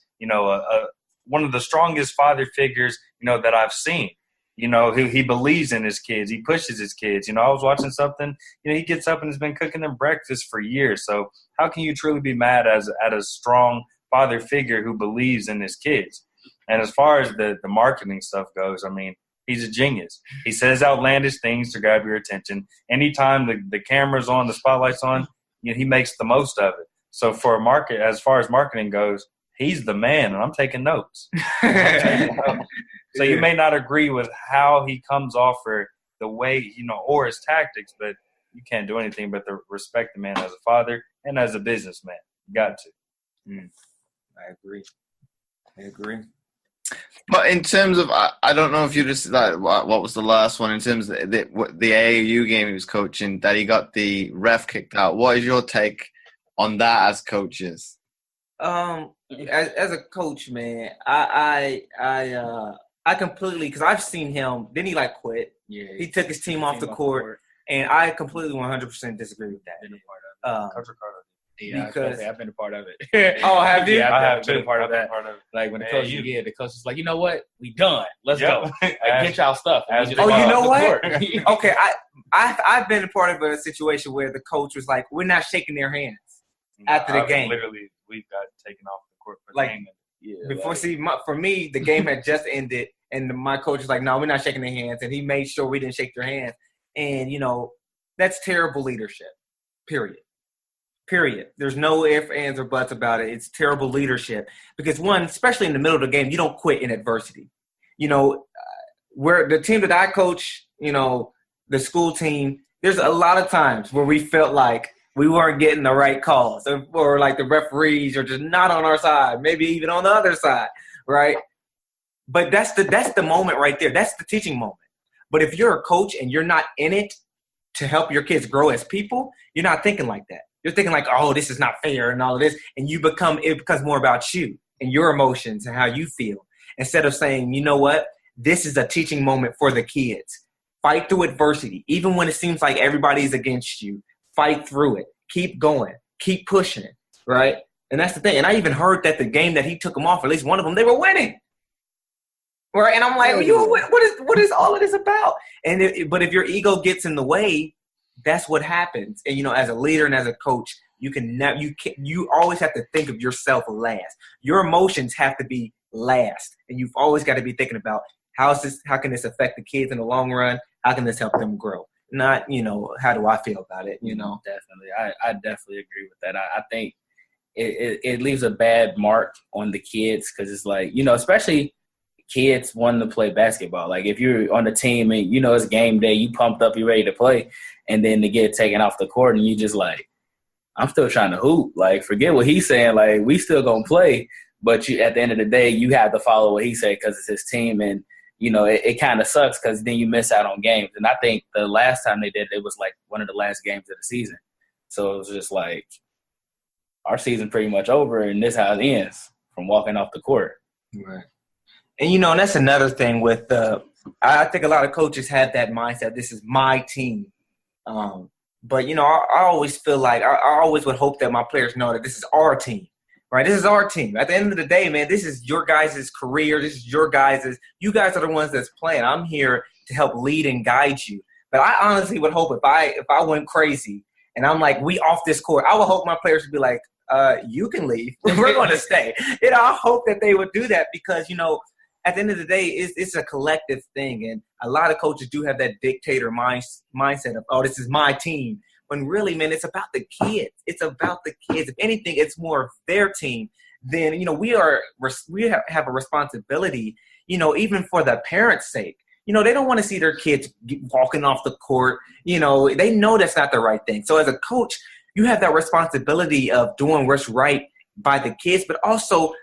one of the strongest father figures that I've seen. He believes in his kids. He pushes his kids. I was watching something. He gets up and has been cooking them breakfast for years. So how can you truly be mad at a strong father figure who believes in his kids? And as far as the marketing stuff goes, I mean, he's a genius. He says outlandish things to grab your attention. Anytime the camera's on, the spotlight's on, he makes the most of it. So as far as marketing goes, he's the man, and I'm taking notes. So you may not agree with how he comes off or the way, or his tactics, but you can't do anything but to respect the man as a father and as a businessman. You got to. I agree. But in terms of, I don't know if you just what was the last one in terms of the AAU game he was coaching that he got the ref kicked out. What is your take on that as coaches? As a coach, man, I completely, because I've seen him. Then he quit. Yeah, he took his team off the court, and I completely 100% disagree with that. Coach Ricardo. Yeah, because I've been a part of it. Oh, have you? Yeah, I've been a part of that. Like when the coach, the coach is like, you know what, we done. Let's go. Get y'all stuff. You know what? Okay, I've been a part of a situation where the coach was like, we're not shaking their hands after the game. Literally, we got taken off the court for the game. Yeah, for me, the game had just ended, and my coach was like, no, we're not shaking their hands, and he made sure we didn't shake their hands. And, that's terrible leadership, period. There's no ifs, ands, or buts about it. It's terrible leadership because, one, especially in the middle of the game, you don't quit in adversity. Where the team that I coach, the school team, there's a lot of times where we felt like we weren't getting the right calls or like the referees are just not on our side, maybe even on the other side, right? But that's the moment right there. That's the teaching moment. But if you're a coach and you're not in it to help your kids grow as people, you're not thinking like that. You're thinking like, oh, this is not fair and all of this. And it becomes more about you and your emotions and how you feel. Instead of saying, you know what, this is a teaching moment for the kids. Fight through adversity. Even when it seems like everybody's against you, fight through it. Keep going. Keep pushing it, right? And that's the thing. And I even heard that the game that he took them off, at least one of them, they were winning. Right? And I'm like, what is all of this about? But if your ego gets in the way, that's what happens. And, as a leader and as a coach, you always have to think of yourself last. Your emotions have to be last. And you've always got to be thinking about how can this affect the kids in the long run? How can this help them grow? Not, how do I feel about it, Definitely. I definitely agree with that. I think it leaves a bad mark on the kids because it's like, especially kids wanting to play basketball. Like if you're on the team and, it's game day, you pumped up, you ready to play, and then to get taken off the court and you just like, I'm still trying to hoop. Like, forget what he's saying. Like, we still going to play. But at the end of the day, you have to follow what he said because it's his team. And, it kind of sucks because then you miss out on games. And I think the last time they did it was like one of the last games of the season. So it was just like our season pretty much over, and this how it ends from walking off the court. Right. And, that's another thing with I think a lot of coaches have that mindset. This is my team. But, I always feel like I always would hope that my players know that this is our team. Right, this is our team. At the end of the day, man, this is your guys' career. This is your guys'. You guys are the ones that's playing. I'm here to help lead and guide you. But I honestly would hope if I went crazy and I'm like, we off this court, I would hope my players would be like, you can leave. We're going to stay. I hope that they would do that because, at the end of the day, it's a collective thing. And a lot of coaches do have that dictator mindset of, oh, this is my team. When really, man, it's about the kids. It's about the kids. If anything, it's more of their team then, we have a responsibility, even for the parents' sake. They don't want to see their kids walking off the court. They know that's not the right thing. So as a coach, you have that responsibility of doing what's right by the kids, but also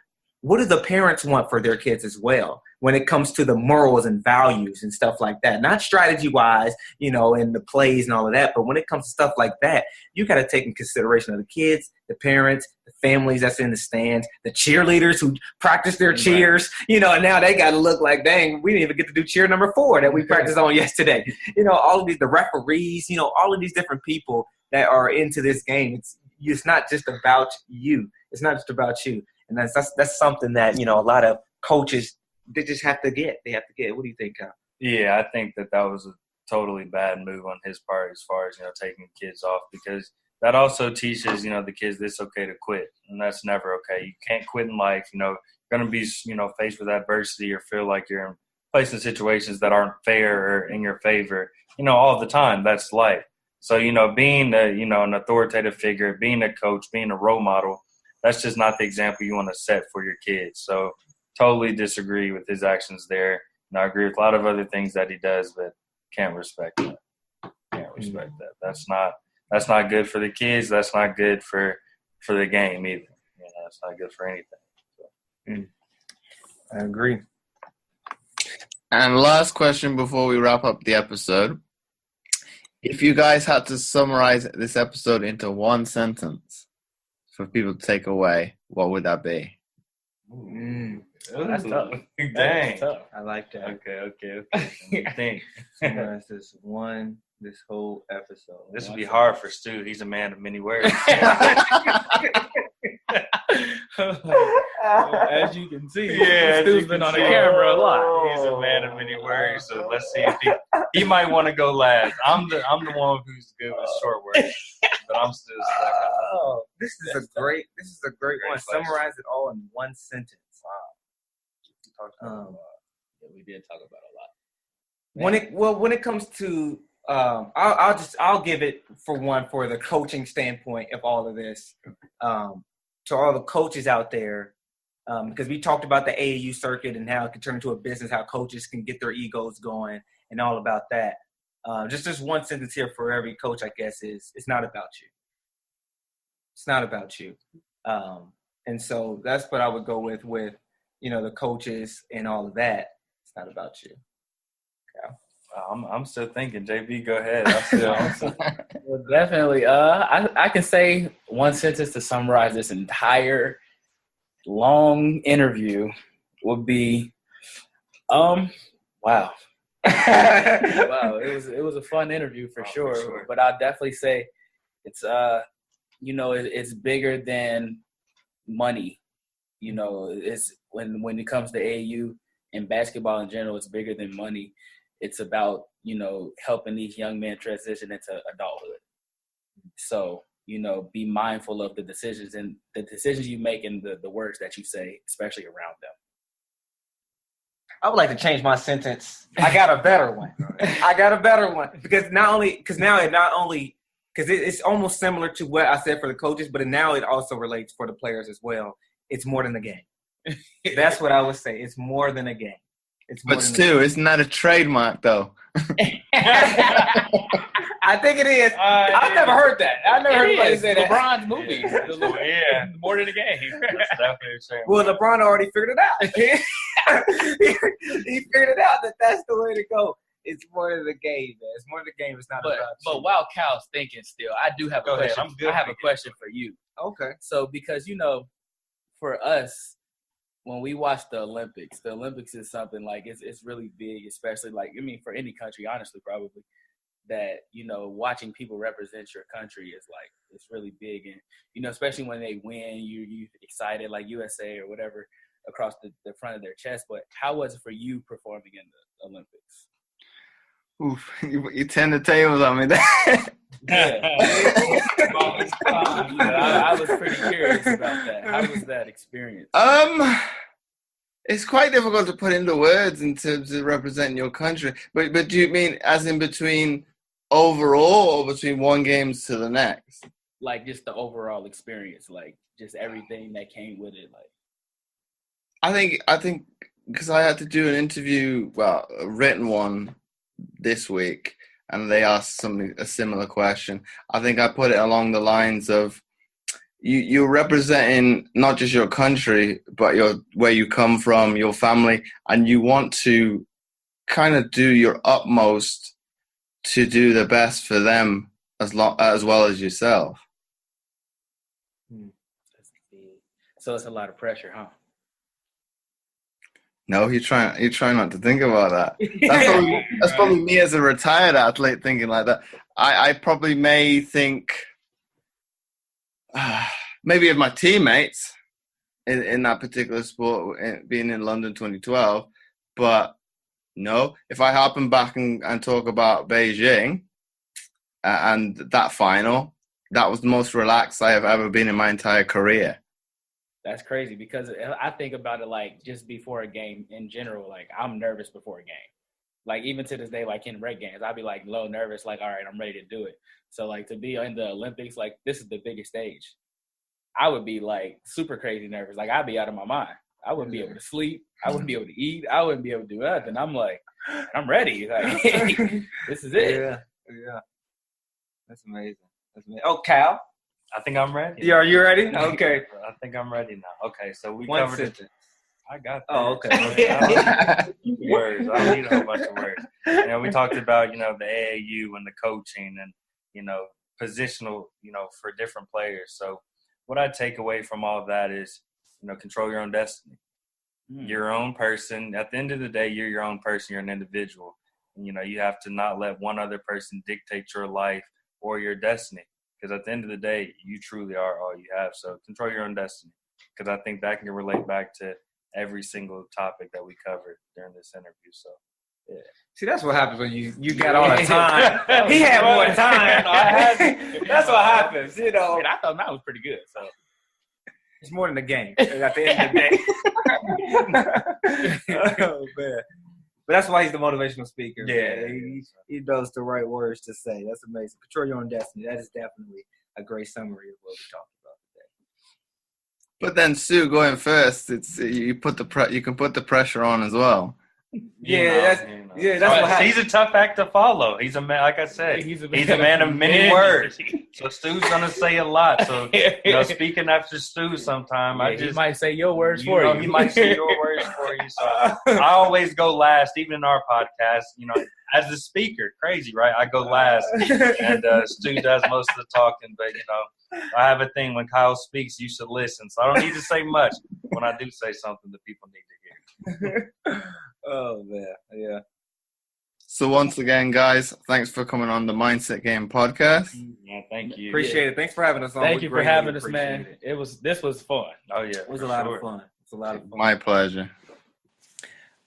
what do the parents want for their kids as well when it comes to the morals and values and stuff like that? Not strategy-wise, and the plays and all of that, but when it comes to stuff like that, you got to take in consideration of the kids, the parents, the families that's in the stands, the cheerleaders who practice their cheers, and now they got to look like, dang, we didn't even get to do cheer number 4 that we practiced on yesterday. All of these, the referees, all of these different people that are into this game. It's not just about you. It's not just about you. And that's something that, a lot of coaches, they just have to get. They have to get. What do you think, Kyle? Yeah, I think that was a totally bad move on his part as far as, taking kids off, because that also teaches, the kids that it's okay to quit. And that's never okay. You can't quit in life. You're going to be, faced with adversity or feel like you're placed in situations that aren't fair or in your favor, all the time. That's life. So, being an authoritative figure, being a coach, being a role model, that's just not the example you want to set for your kids. So totally disagree with his actions there. And I agree with a lot of other things that he does, but can't respect that. Can't respect that. That's not good for the kids. That's not good for the game either. It's not good for anything. So. I agree. And last question before we wrap up the episode. If you guys had to summarize this episode into one sentence for people to take away, what would that be? That's tough. Dang. That's tough. I like that. Okay. Think. Summarize this whole episode. This would be hard for Stu. He's a man of many words. As you can see, Stu's been on the see. camera a lot. He's a man of many words. So let's see if he might want to go last. I'm the one who's good with short words, but I'm still stuck. Oh, this is a great one. question. Summarize it all in one sentence. We did talk about a lot. When it comes to I'll give it for the coaching standpoint of all of this, to all the coaches out there, because we talked about the AAU circuit and how it can turn into a business, how coaches can get their egos going and all about that. Just one sentence here for every coach, I guess, is it's not about you. It's not about you. And so that's what I would go with the coaches and all of that. It's not about you. I'm still thinking. JB, go ahead. I'm still. Well, definitely. I can say one sentence to summarize this entire long interview would be, wow. Wow, it was a fun interview for sure. But I'll definitely say it's it's bigger than money. It's when it comes to AAU and basketball in general, it's bigger than money. It's about, helping these young men transition into adulthood. So, be mindful of the decisions you make and the words that you say, especially around them. I would like to change my sentence. I got a better one. Because it's almost similar to what I said for the coaches, but now it also relates for the players as well. It's more than a game. That's what I would say. It's more than a game. But Stu, isn't that a trademark, though? I think it is. I've never heard that. I've never heard anybody say that. LeBron's movies. More than a game. That's definitely a trademark. Well, LeBron already figured it out. He figured it out that's the way to go. It's more than the game, man. It's more than the game. It's not about you. But while Cal's thinking still, I do have a question. I have a question for you. Okay. So because, for us, when we watch the Olympics is something like it's really big, especially for any country, honestly, probably that, watching people represent your country is it's really big. And, especially when they win, you excited like USA or whatever across the front of their chest. But how was it for you performing in the Olympics? Oof, you turn the tables on me there. I was pretty curious about that. How was that experience? It's quite difficult to put into words in terms of representing your country. But do you mean as in between overall or between one game to the next? like just the overall experience, like just everything that came with it. Like, I think because I had to do an interview, well, a written one this week, and they asked a similar question. I think I put it along the lines of you're representing not just your country, but where you come from, your family, and you want to kind of do your utmost to do the best for them as well as yourself. So it's a lot of pressure, huh? No, you try not to think about that. That's probably me as a retired athlete thinking like that. I probably may think maybe of my teammates in that particular sport, being in London 2012. But no, if I happen back and talk about Beijing and that final, that was the most relaxed I have ever been in my entire career. That's crazy because I think about it like just before a game in general. Like I'm nervous before a game. Like even to this day, like in rec games, I'd be like low nervous. Like all right, I'm ready to do it. So like to be in the Olympics, like this is the biggest stage. I would be like super crazy nervous. Like I'd be out of my mind. I wouldn't be able to sleep. I wouldn't be able to eat. I wouldn't be able to do nothing. I'm like, I'm ready. Like this is it. Yeah. That's amazing. Oh, Cal. I think I'm ready. Yeah, are you ready? Okay. I think I'm ready now. Okay, so we One covered sentence. it. I got that. Oh, okay. I don't need words. I don't need a whole bunch of words. We talked about, the AAU and the coaching and, positional, for different players. So what I take away from all of that is, control your own destiny. Your own person. At the end of the day, you're your own person. You're an individual. And, you have to not let one other person dictate your life or your destiny. Because at the end of the day, you truly are all you have. So control your own destiny. Because I think that can relate back to every single topic that we covered during this interview. So, yeah. See, that's what happens when you got all the time. He had more time. That's what happens, And I thought that was pretty good. So it's more than the game at the end of the day. Oh, man. But that's why he's the motivational speaker. Yeah. He knows the right words to say. That's amazing. Control your own destiny. That is definitely a great summary of what we talked about today. But then Stu going first, you can put the pressure on as well. That's what happens. He's a tough act to follow. He's a man, like I said. He's a man of many words. So Stu's gonna say a lot. So speaking after Stu, sometime he might say your words for you. He might say your words for you. So I always go last, even in our podcast. As the speaker, crazy, right? I go last, and Stu does most of the talking. But I have a thing when Kyle speaks, you should listen. So I don't need to say much when I do say something that people need to hear. Oh man, yeah. So once again, guys, thanks for coming on the Mindset Game podcast. Yeah, thank you. Appreciate it. Thanks for having us on. Thank you for having us, man. This was fun. Oh yeah, it was a lot of fun. It's a lot of fun. My pleasure.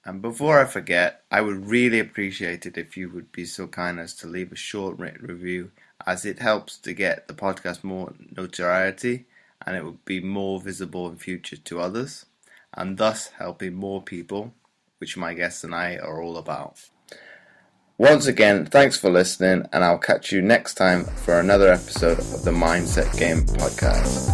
And before I forget, I would really appreciate it if you would be so kind as to leave a short written review, as it helps to get the podcast more notoriety, and it would be more visible in future to others, and thus helping more people, which my guests and I are all about. Once again, thanks for listening, and I'll catch you next time for another episode of the Mindset Game podcast.